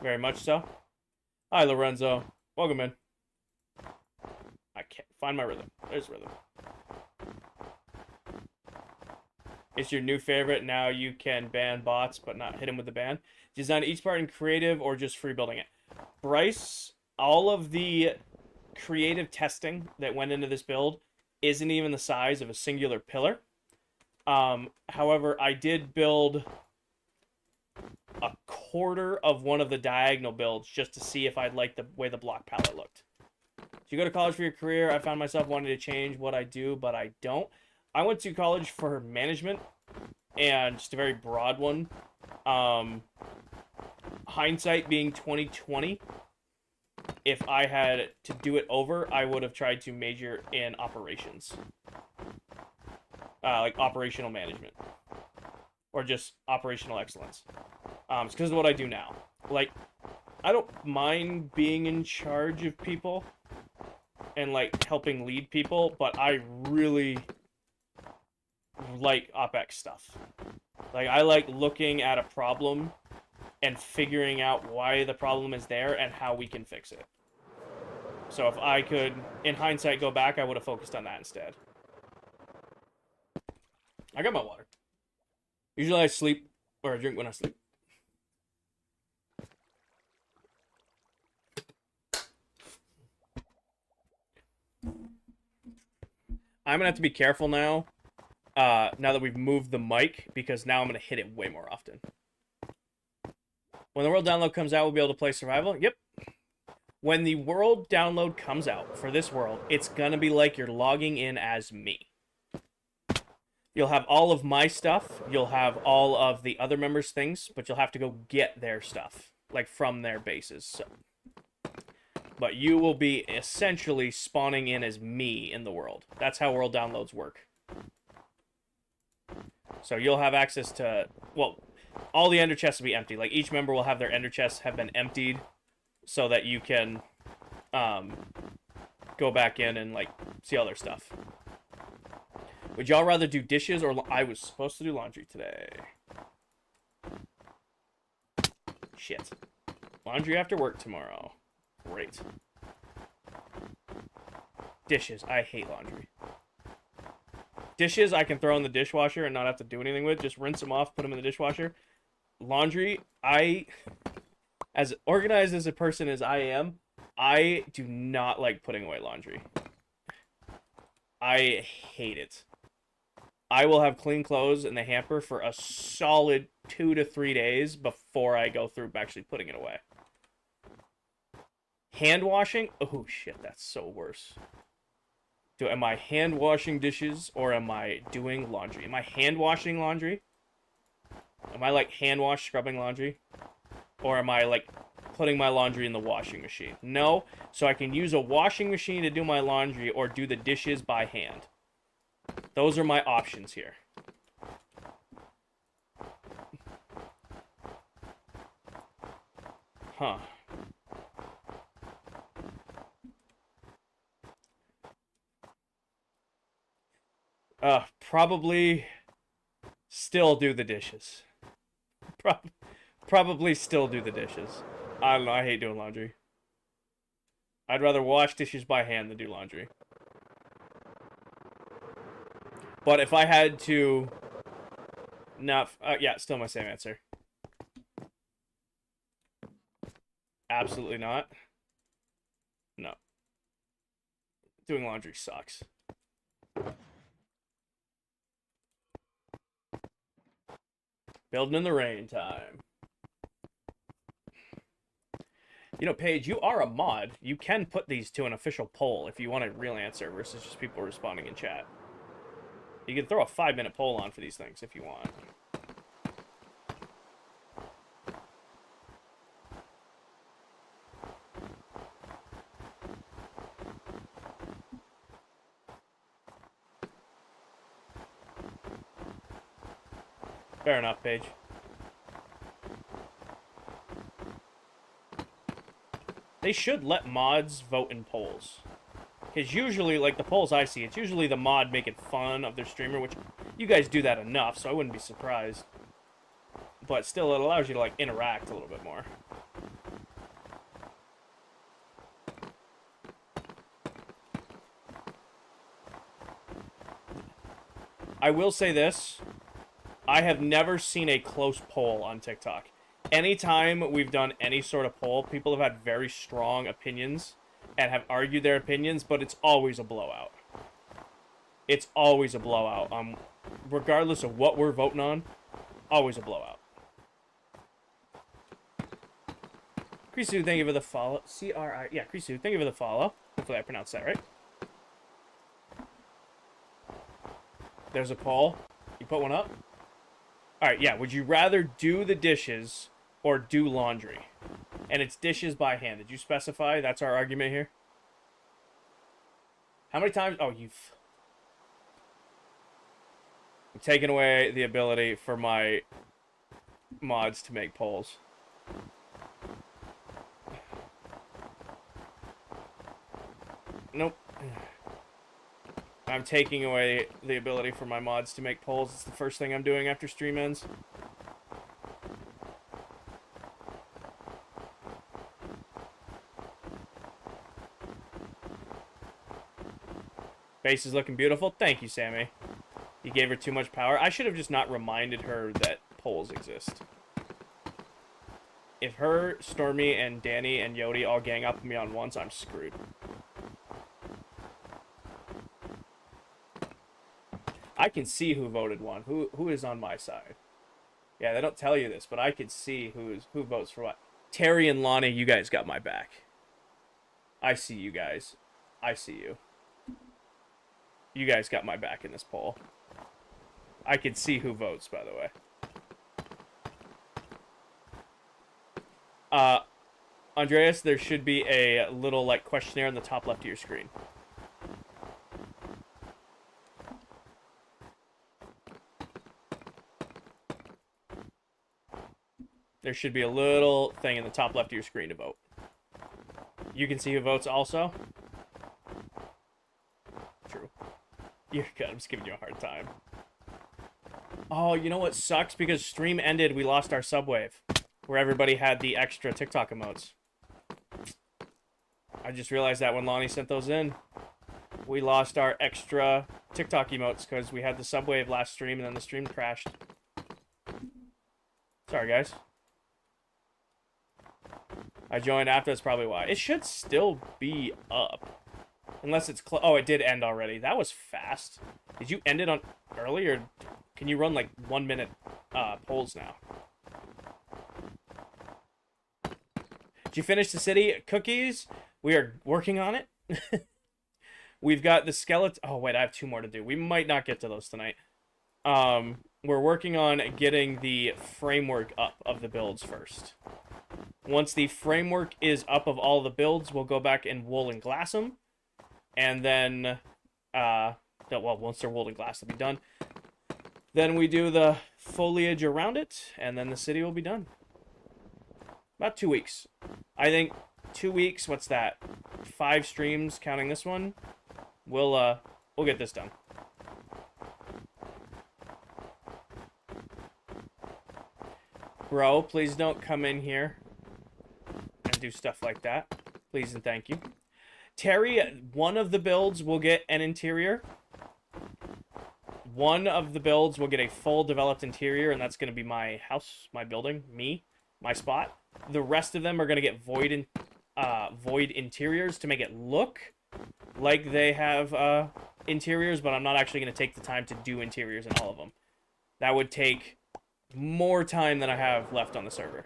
Very much so. Hi, Lorenzo. Welcome in. I can't find my rhythm. There's rhythm. It's your new favorite. Now you can ban bots, but not hit them with the ban. Design each part in creative or just free building it. Bryce, all of the creative testing that went into this build isn't even the size of a singular pillar. However, I did build a quarter of one of the diagonal builds just to see if I'd like the way the block palette looked. If you go to college for your career, I found myself wanting to change what I do, but I don't. I went to college for management, and just a very broad one. Hindsight being 2020, if I had to do it over, I would have tried to major in operations. Like operational management. Or just operational excellence. It's because of what I do now. Like, I don't mind being in charge of people and, like, helping lead people, but I really like OpEx stuff. Like, I like looking at a problem and figuring out why the problem is there and how we can fix it. So if I could, in hindsight, go back, I would have focused on that instead. I got my water. Usually I sleep, or I drink when I sleep. I'm gonna have to be careful now. Now that we've moved the mic, because now I'm going to hit it way more often. When the world download comes out, we'll be able to play survival? Yep. When the world download comes out for this world, it's going to be like you're logging in as me. You'll have all of my stuff, you'll have all of the other members' things, but you'll have to go get their stuff, like from their bases. So. But you will be essentially spawning in as me in the world. That's how world downloads work. So you'll have access to, well, all the ender chests will be empty. Like, each member will have their ender chests have been emptied so that you can go back in and, like, see all their stuff. Would y'all rather do dishes or... I was supposed to do laundry today. Shit. Laundry after work tomorrow. Great. Dishes. I hate laundry. Dishes, I can throw in the dishwasher and not have to do anything with. Just rinse them off, put them in the dishwasher. Laundry, as organized as a person as I am, I do not like putting away laundry. I hate it. I will have clean clothes in the hamper for a solid 2 to 3 days before I go through actually putting it away. Hand washing? Oh, shit, that's so worse. Am I hand washing dishes or am I doing laundry? Am I hand washing laundry? Am I like hand wash scrubbing laundry? Or am I like putting my laundry in the washing machine? No, so I can use a washing machine to do my laundry or do the dishes by hand. Those are my options here. Huh. Probably still do the dishes. Pro Probably still do the dishes. I don't know, I hate doing laundry. I'd rather wash dishes by hand than do laundry. But if I had to... Not... yeah, still my same answer. Absolutely not. No. Doing laundry sucks. Building in the rain time. You know, Paige, you are a mod. You can put these to an official poll if you want a real answer versus just people responding in chat. You can throw a 5-minute poll on for these things if you want. Fair enough, Paige. They should let mods vote in polls. Because usually, like the polls I see, it's usually the mod making fun of their streamer, which you guys do that enough, so I wouldn't be surprised. But still, it allows you to, like, interact a little bit more. I will say this. I have never seen a close poll on TikTok. Anytime we've done any sort of poll, people have had very strong opinions and have argued their opinions, but it's always a blowout. It's always a blowout. Regardless of what we're voting on, always a blowout. Krisu, thank you for the follow. C-R-I... Yeah, Krisu, thank you for the follow. Hopefully I pronounced that right. There's a poll. You put one up? Alright, yeah. Would you rather do the dishes or do laundry? And it's dishes by hand. Did you specify? That's our argument here. How many times... Oh, you've... I'm taking away the ability for my mods to make polls. Nope. I'm taking away the ability for my mods to make polls. It's the first thing I'm doing after stream ends. Base is looking beautiful. Thank you, Sammy. You gave her too much power. I should have just not reminded her that polls exist. If her, Stormy, and Danny, and Yodi all gang up on me on once, I'm screwed. I can see who voted one. Who is on my side? Yeah, they don't tell you this, but I can see who votes for what. Terry and Lonnie, you guys got my back. I see you guys. I see you. You guys got my back in this poll. I can see who votes, by the way. Andreas, there should be a little, like, questionnaire on the top left of your screen. There should be a little thing in the top left of your screen to vote. You can see who votes also. True. You're good. I'm just giving you a hard time. Oh, you know what sucks? Because stream ended, we lost our subwave. Where everybody had the extra TikTok emotes. I just realized that when Lonnie sent those in. We lost our extra TikTok emotes because we had the subwave last stream and then the stream crashed. Sorry, guys. I joined after, that's probably why. It should still be up. Unless it's oh, it did end already. That was fast. Did you end it on early, or can you run, like, 1-minute polls now? Did you finish the city cookies? We are working on it. We've got the skeleton. Oh, wait, I have 2 more to do. We might not get to those tonight. We're working on getting the framework up of the builds first. Once the framework is up of all the builds, we'll go back and wool and glass them. And then, well, once they're wooled and glass, they'll be done. Then we do the foliage around it, and then the city will be done. About 2 weeks. I think 2 weeks. What's that? 5 streams counting this one. We'll get this done. Bro, please don't come in here and do stuff like that. Please and thank you. Terry, one of the builds will get an interior. One of the builds will get a full developed interior, and that's going to be my house, my building, me, my spot. The rest of them are going to get void interiors to make it look like they have interiors, but I'm not actually going to take the time to do interiors in all of them. That would take more time than I have left on the server.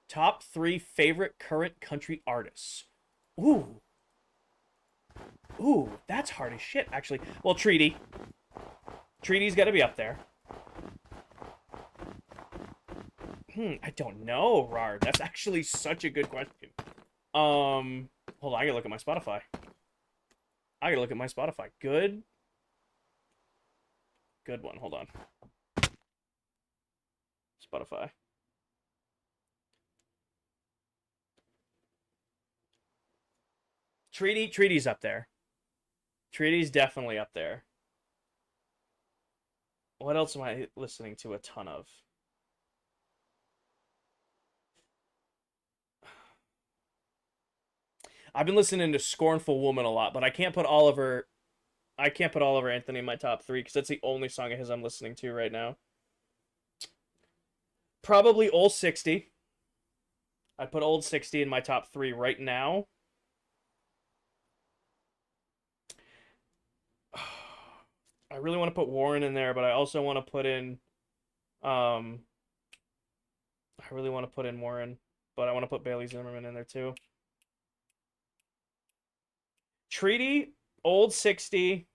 Top 3 favorite current country artists. Ooh. Ooh, that's hard as shit, actually. Well, Treaty. Treaty's got to be up there. I don't know, Rar. That's actually such a good question. Hold on, I gotta look at my Spotify. Good one, hold on. Spotify. Treaty's up there. Treaty's definitely up there. What else am I listening to a ton of? I've been listening to Scornful Woman a lot, but I can't put Oliver Anthony in my top 3 because that's the only song of his I'm listening to right now. Probably Old 60. I'd put Old 60 in my top 3 right now. I really want to put Warren in there, but I also want to put in I really want to put in Warren, but I want to put Bailey Zimmerman in there too. Treaty, Old 60.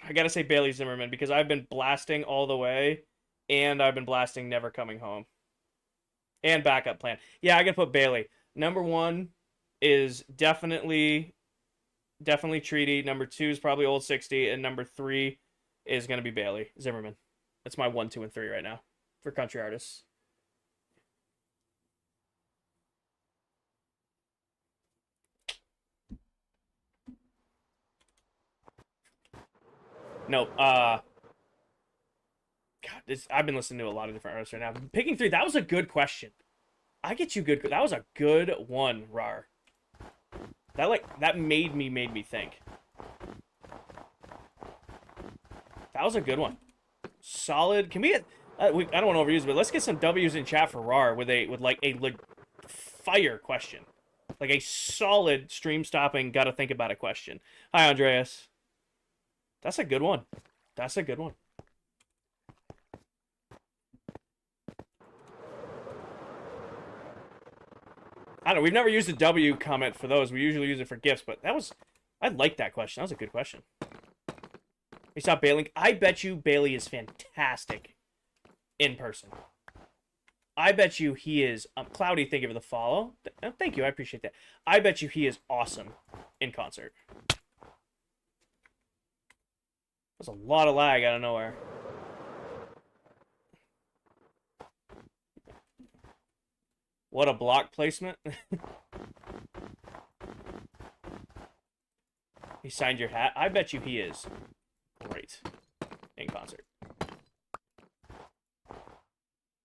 I gotta say Bailey Zimmerman because I've been blasting All the Way, and I've been blasting Never Coming Home. And Backup Plan. Yeah, I gotta put Bailey. Number 1 is definitely Treaty. Number 2 is probably Old 60, and number 3 is gonna be Bailey Zimmerman. That's my 1, 2, and 3 right now for country artists. No, God, I've been listening to a lot of different artists right now. Picking 3, that was a good question. I get you good. That was a good one, Rar. That made me think. That was a good one. Solid. Can we get? I don't want to overuse it, but let's get some W's in chat for Rar with a fire question, like a solid stream stopping. Got to think about a question. Hi, Andreas. That's a good one. That's a good one. I don't know. We've never used a W comment for those. We usually use it for gifts, but I like that question. That was a good question. We saw Bailey. I bet you Bailey is fantastic in person. I bet you he is. Cloudy, thank you for the follow. Thank you. I appreciate that. I bet you he is awesome in concert. There's a lot of lag out of nowhere. What a block placement. He signed your hat. I bet you he is great in concert.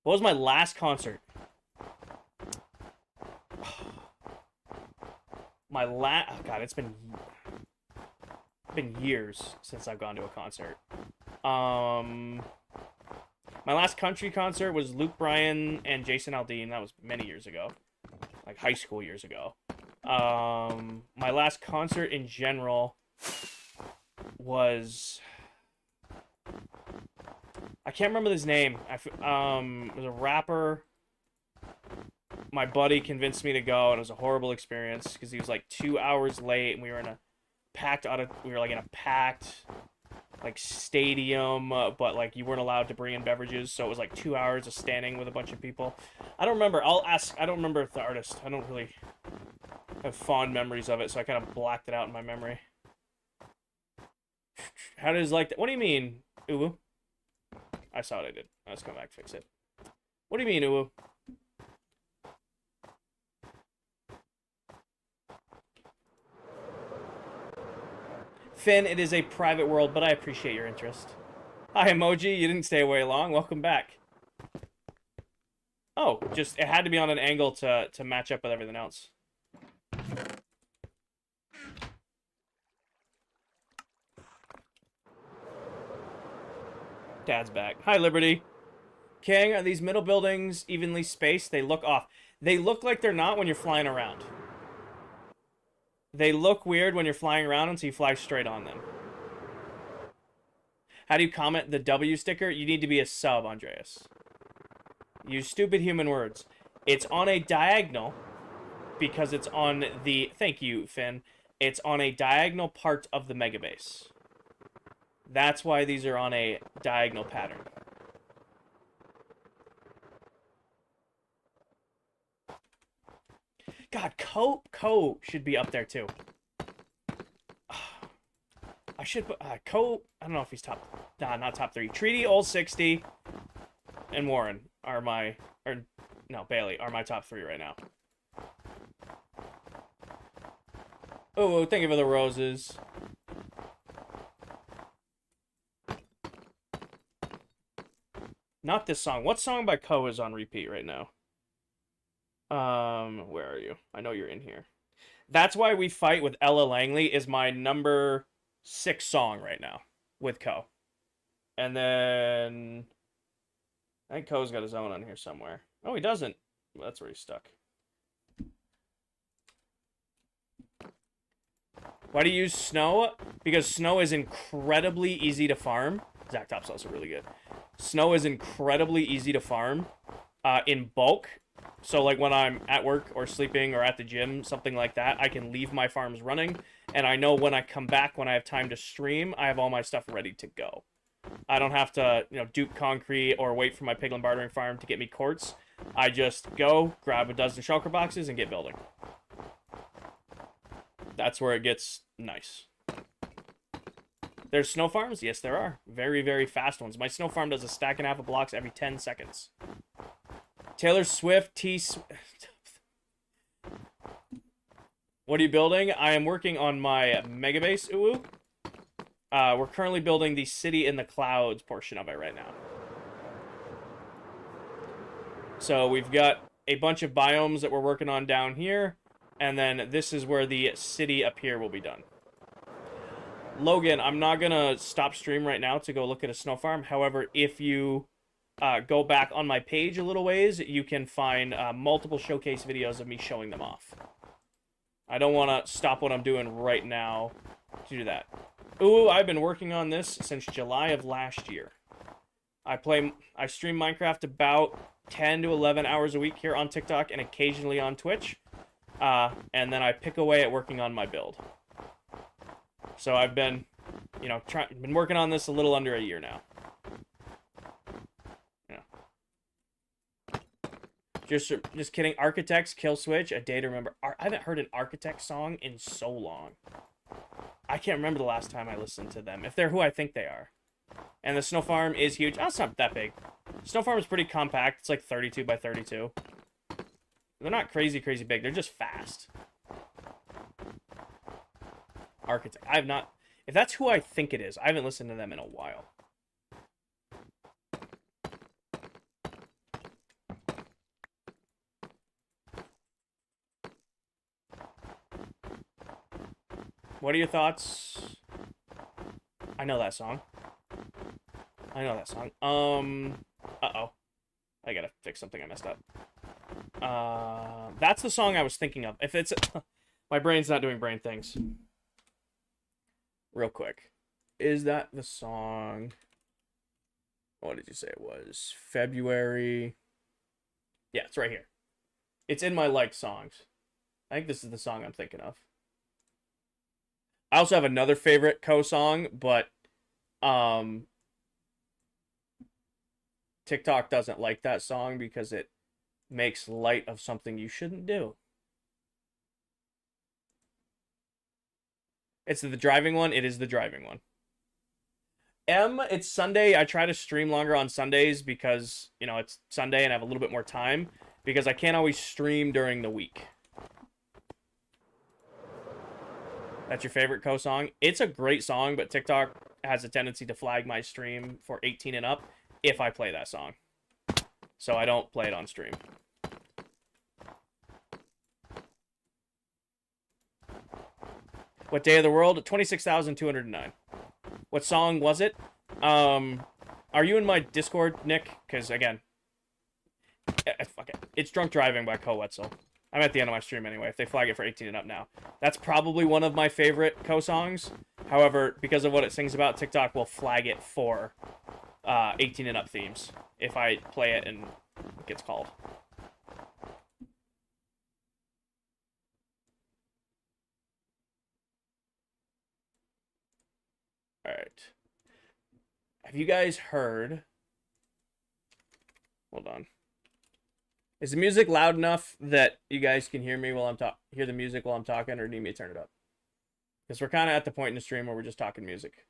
What was my last concert? Oh God, it's been years since I've gone to a concert. My last country concert was Luke Bryan and Jason Aldean. That was many years ago, like high school years ago. My last concert in general was, I can't remember his name. It was a rapper. My buddy convinced me to go, and it was a horrible experience because he was like 2 hours late, and we were like in a packed like stadium, but like you weren't allowed to bring in beverages, so it was like 2 hours of standing with a bunch of people. I don't remember. I'll ask. I don't remember the artist. I don't really have fond memories of it, so I kind of blacked it out in my memory. How does like that? What do you mean, Uwu? I saw what I did. Let's come back, fix it. What do you mean, Uwu? Finn, it is a private world, but I appreciate your interest. Hi, Emoji. You didn't stay away long. Welcome back. Oh, just it had to be on an angle to match up with everything else. Dad's back. Hi, Liberty. King, are these middle buildings evenly spaced? They look off. They look like they're not when you're flying around. They look weird when you're flying around until you fly straight on them. How do you comment the W sticker? You need to be a sub, Andreas. Use stupid human words. It's on a diagonal because it's on the... Thank you, Finn. It's on a diagonal part of the megabase. That's why these are on a diagonal pattern. God, Co should be up there too. I should put Co. I don't know if he's top. Nah, not top 3. Treaty, Old 60, and Warren are my. Or no, Bailey are my top 3 right now. Oh, thank you for the roses. Not this song. What song by Co is on repeat right now? Where are you? I know you're in here. That's Why We Fight with Ella Langley is my number 6 song right now with Co. And then I think Co's got his own on here somewhere. Oh, he doesn't. Well, that's where he's stuck. Why do you use snow? Because snow is incredibly easy to farm. Zactop's also really good. Snow is incredibly easy to farm in bulk. So like when I'm at work or sleeping or at the gym, something like that, I can leave my farms running. And I know when I come back, when I have time to stream, I have all my stuff ready to go. I don't have to, dupe concrete or wait for my piglin bartering farm to get me quartz. I just go, grab a dozen shulker boxes, and get building. That's where it gets nice. There's snow farms? Yes, there are. Very, very fast ones. My snow farm does a stack and a half of blocks every 10 seconds. Taylor Swift, What are you building? I am working on my megabase, Uwu. We're currently building the City in the Clouds portion of it right now. So we've got a bunch of biomes that we're working on down here, and then this is where the city up here will be done. Logan, I'm not going to stop stream right now to go look at a snow farm. However, if you go back on my page a little ways, you can find multiple showcase videos of me showing them off. I don't want to stop what I'm doing right now to do that. Ooh, I've been working on this since July of last year. I stream Minecraft about 10 to 11 hours a week here on TikTok and occasionally on Twitch. And then I pick away at working on my build. So I've been, been working on this a little under a year now. Just kidding. Architects, Kill Switch, A Day to Remember. I haven't heard an Architect song in so long. I can't remember the last time I listened to them, if they're who I think they are. And the Snow Farm is huge. Oh, it's not that big. Snow Farm is pretty compact. It's like 32 by 32. They're not crazy, crazy big. They're just fast. Architect. I have not... If that's who I think it is, I haven't listened to them in a while. What are your thoughts? I know that song. Uh-oh. I gotta fix something I messed up. That's the song I was thinking of. If it's... My brain's not doing brain things. Real quick. Is that the song? What did you say it was? February... Yeah, it's right here. It's in my liked songs. I think this is the song I'm thinking of. I also have another favorite Co song, but Um, TikTok doesn't like that song because it makes light of something you shouldn't do. It's the driving one. It is the driving one. It's Sunday. I try to stream longer on Sundays because, it's Sunday and I have a little bit more time because I can't always stream during the week. That's your favorite co-song? It's a great song, but TikTok has a tendency to flag my stream for 18 and up if I play that song. So I don't play it on stream. What day of the world? 26,209. What song was it? Are you in my Discord, Nick? Because, again, fuck it. It's Drunk Driving by Co-Wetzel. I'm at the end of my stream anyway, if they flag it for 18 and up now. That's probably one of my favorite co-songs. However, because of what it sings about, TikTok will flag it for 18 and up themes if I play it and it gets called. Alright. Have you guys heard... Hold on. Is the music loud enough that you guys can hear me while I'm hear the music while I'm talking, or do you need me to turn it up? Because we're kind of at the point in the stream where we're just talking music.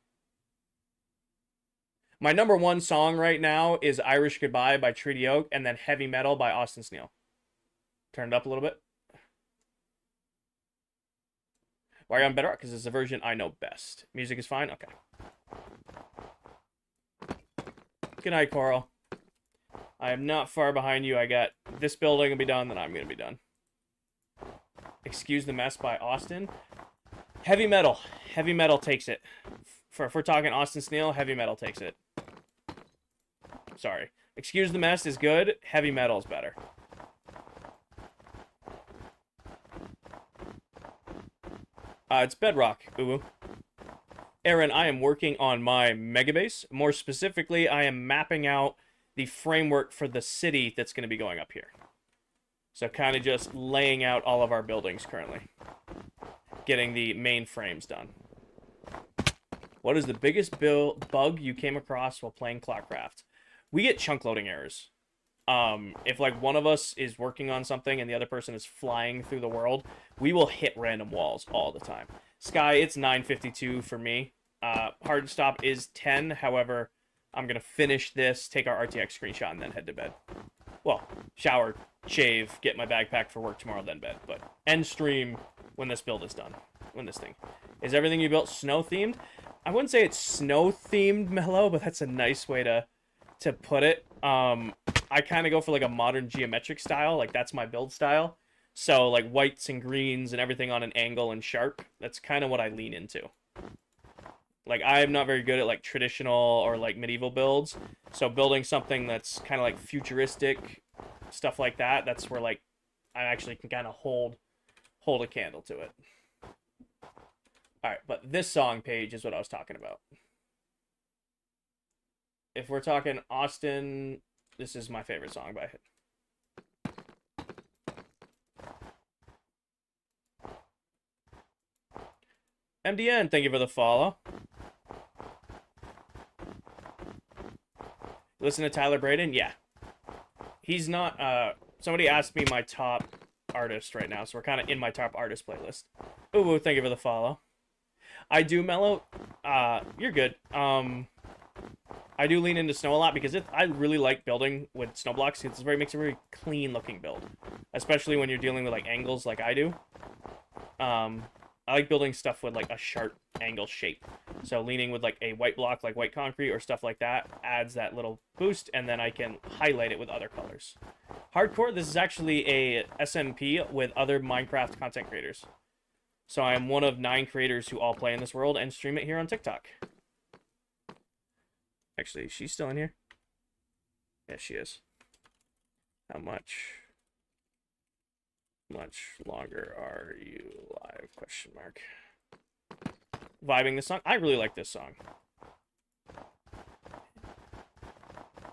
My number one song right now is Irish Goodbye by Treaty Oak, and then Heavy Metal by Austin Sneal. Turn it up a little bit. Why are you on Bedrock? Because it's the version I know best. Music is fine? Okay. Good night, Coral. I am not far behind you. I got this building will be done, then I'm going to be done. Excuse the Mess by Austin. Heavy Metal. Heavy Metal takes it. If we're talking Austin Sneal, Heavy Metal takes it. Sorry. Excuse the Mess is good. Heavy Metal is better. It's Bedrock. Ooh. Aaron, I am working on my megabase. More specifically, I am mapping out the framework for the city that's going to be going up here. So kind of just laying out all of our buildings currently. Getting the main frames done. What is the biggest bug you came across while playing ClockCraft? We get chunk loading errors. If like one of us is working on something and the other person is flying through the world, we will hit random walls all the time. Sky, it's 9:52 for me. Hard stop is 10. However, I'm going to finish this, take our RTX screenshot, and then head to bed. Well, shower, shave, get my bag packed for work tomorrow, then bed. But end stream when this build is done. When this thing. Is everything you built snow-themed? I wouldn't say it's snow-themed, Mellow, but that's a nice way to put it. I kind of go for like a modern geometric style. Like, that's my build style. So, like, whites and greens and everything on an angle and sharp. That's kind of what I lean into. Like, I am not very good at, like, traditional or, like, medieval builds. So building something that's kind of, like, futuristic, stuff like that, that's where, like, I actually can kind of hold a candle to it. Alright, but this song page is what I was talking about. If we're talking Austin, this is my favorite song by him. MDN, thank you for the follow. Listen to Tyler Braden? Yeah. He's not, somebody asked me my top artist right now, so we're kind of in my top artist playlist. Ooh, thank you for the follow. I do, Mellow. You're good. I do lean into snow a lot because I really like building with snow blocks. It makes a very clean looking build, especially when you're dealing with like angles like I do. I like building stuff with like a sharp angle shape. So leaning with like a white block, like white concrete or stuff like that, adds that little boost, and then I can highlight it with other colors. Hardcore, this is actually a SMP with other Minecraft content creators. So I am one of 9 creators who all play in this world and stream it here on TikTok. Actually, she's still in here? Yes, she is. How much longer are you live? Question mark. Vibing this song? I really like this song.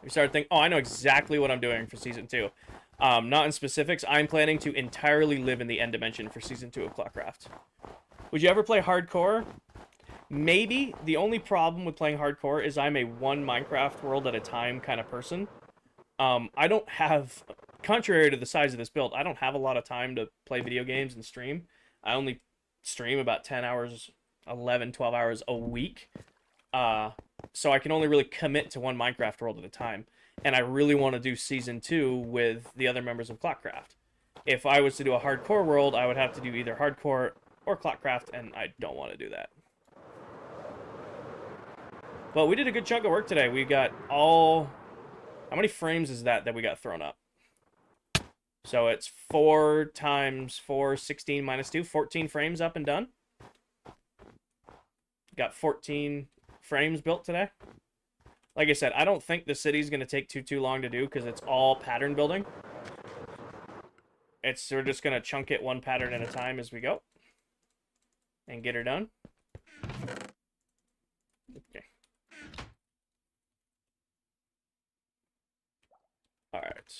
We started thinking, oh, I know exactly what I'm doing for Season 2. Not in specifics. I'm planning to entirely live in the end dimension for Season 2 of ClockCraft. Would you ever play hardcore? Maybe the only problem with playing hardcore is I'm a one Minecraft world at a time kind of person. I don't have, contrary to the size of this build, I don't have a lot of time to play video games and stream. I only stream about 10 hours, 11, 12 hours a week. So I can only really commit to one Minecraft world at a time. And I really want to do Season 2 with the other members of ClockCraft. If I was to do a hardcore world, I would have to do either hardcore or ClockCraft, and I don't want to do that. But we did a good chunk of work today. We got all... How many frames is that we got thrown up? So it's 4 times 4, 16 minus 2. 14 frames up and done. Got 14 frames built today. Like I said, I don't think the city's going to take too long to do because it's all pattern building. We're just going to chunk it one pattern at a time as we go. And get her done. Okay. Alright.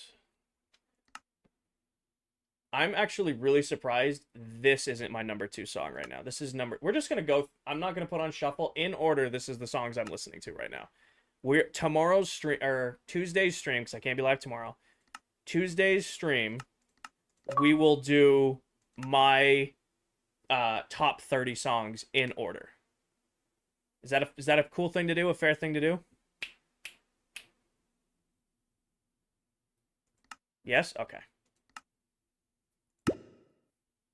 I'm actually really surprised this isn't my number 2 song right now. This is we're just going to go... I'm not going to put on shuffle. In order, this is the songs I'm listening to right now. Tomorrow's stream... Or Tuesday's stream, because I can't be live tomorrow. Tuesday's stream, we will do my top 30 songs in order. Is that a cool thing to do? A fair thing to do? Yes? Okay.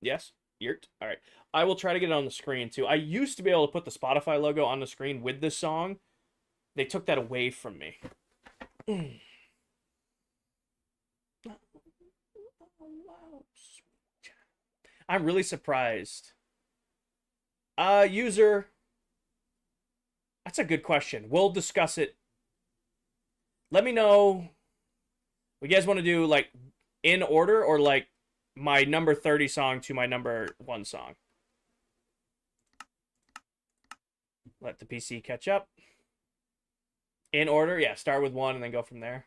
Yes? Yurt? Alright. I will try to get it on the screen, too. I used to be able to put the Spotify logo on the screen with this song. They took that away from me. I'm really surprised. User... That's a good question. We'll discuss it. Let me know... You guys want to do, like, in order or, like, my number 30 song to my number 1 song? Let the PC catch up. In order? Yeah, start with 1 and then go from there.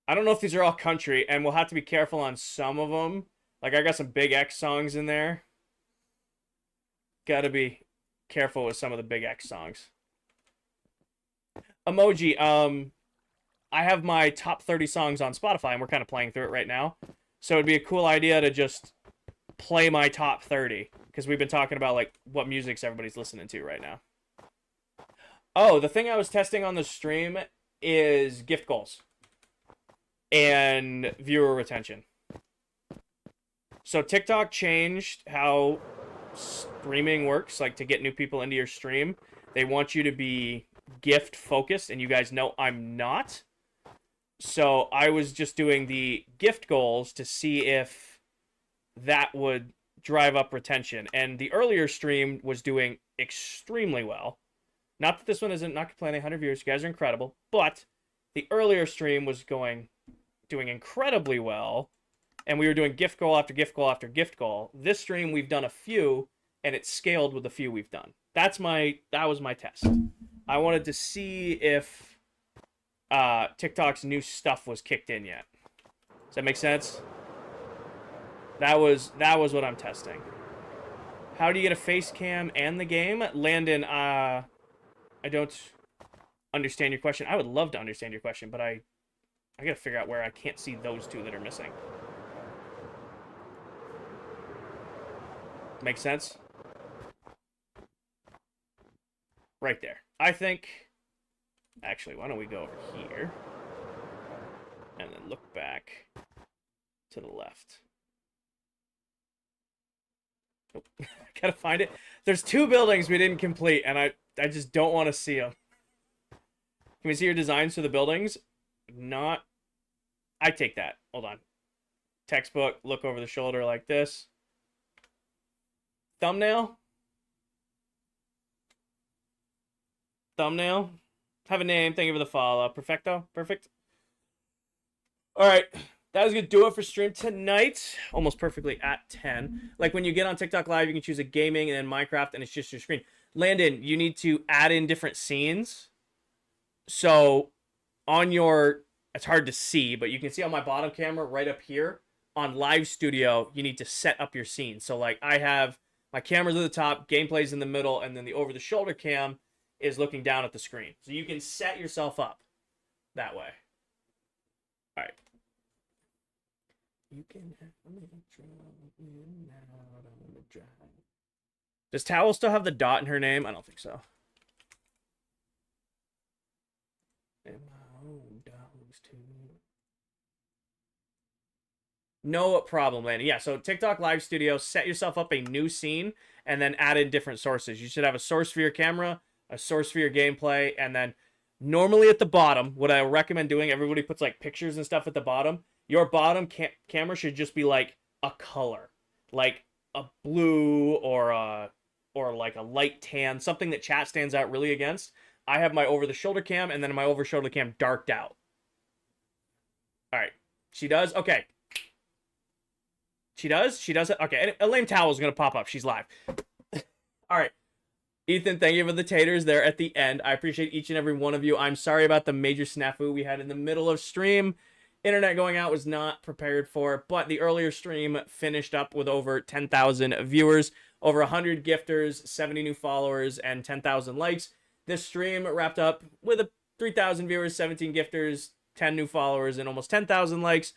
I don't know if these are all country, and we'll have to be careful on some of them. Like, I got some Big X songs in there. Gotta be careful with some of the Big X songs. Emoji, I have my top 30 songs on Spotify, and we're kind of playing through it right now. So it'd be a cool idea to just play my top 30, because we've been talking about, like, what musics everybody's listening to right now. Oh, the thing I was testing on the stream is gift goals and viewer retention. So TikTok changed how streaming works, like, to get new people into your stream. They want you to be gift focused, and you guys know I'm not. So I was just doing the gift goals to see if that would drive up retention. And the earlier stream was doing extremely well. Not that this one isn't, not complaining, 100 views. You guys are incredible. But the earlier stream was doing incredibly well. And we were doing gift goal after gift goal after gift goal. This stream, we've done a few, and it's scaled with the few we've done. That was my test. I wanted to see if TikTok's new stuff was kicked in yet. Does that make sense? That was what I'm testing. How do you get a face cam and the game? Landon, I don't understand your question. I would love to understand your question, but I gotta figure out where I can't see those two that are missing. Make sense? Right there. I think... Actually, why don't we go over here and then look back to the left. Nope. I gotta find it. There's 2 buildings we didn't complete, and I just don't want to see them. Can we see your designs for the buildings? Not. I take that. Hold on. Textbook, look over the shoulder like this. Thumbnail. Thumbnail. Have a name. Thank you for the follow. Perfecto. Perfect. All right. That was going to do it for stream tonight. Almost perfectly at 10. Like when you get on TikTok Live, you can choose a gaming and then Minecraft, and it's just your screen. Landon, you need to add in different scenes. So on your... It's hard to see, but you can see on my bottom camera right up here. On Live Studio, you need to set up your scene. So like I have My camera's at the top, gameplay's in the middle, and then the over-the-shoulder cam is looking down at the screen. So you can set yourself up that way. All right. You can have me out on the drive. Does Towel still have the dot in her name? I don't think so. And my own dogs too. No problem, Lanny. Yeah, so TikTok Live Studio, set yourself up a new scene and then add in different sources. You should have a source for your camera, a source for your gameplay, and then normally at the bottom, what I recommend doing, everybody puts like pictures and stuff at the bottom. Your bottom camera should just be like a color, like a blue or like a light tan, something that chat stands out really against. I have my over-the-shoulder cam, and then my over-shoulder cam darked out. All right. She does? Okay. She does? She does it? Okay. A lame towel is going to pop up. She's live. All right. Ethan, thank you for the taters there at the end. I appreciate each and every one of you. I'm sorry about the major snafu we had in the middle of stream. Internet going out was not prepared for, but the earlier stream finished up with over 10,000 viewers, over 100 gifters, 70 new followers, and 10,000 likes. This stream wrapped up with 3,000 viewers, 17 gifters, 10 new followers, and almost 10,000 likes.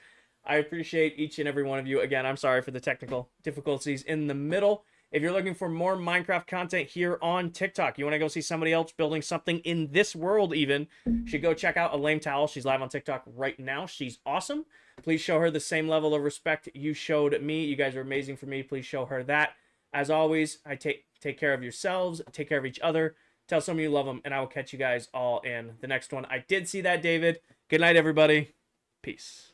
I appreciate each and every one of you. Again, I'm sorry for the technical difficulties in the middle. If you're looking for more Minecraft content here on TikTok, you want to go see somebody else building something in this world even, you should go check out A Lame Towel. She's live on TikTok right now. She's awesome. Please show her the same level of respect you showed me. You guys are amazing for me. Please show her that. As always, take care of yourselves. Take care of each other. Tell someone you love them, and I will catch you guys all in the next one. I did see that, David. Good night, everybody. Peace.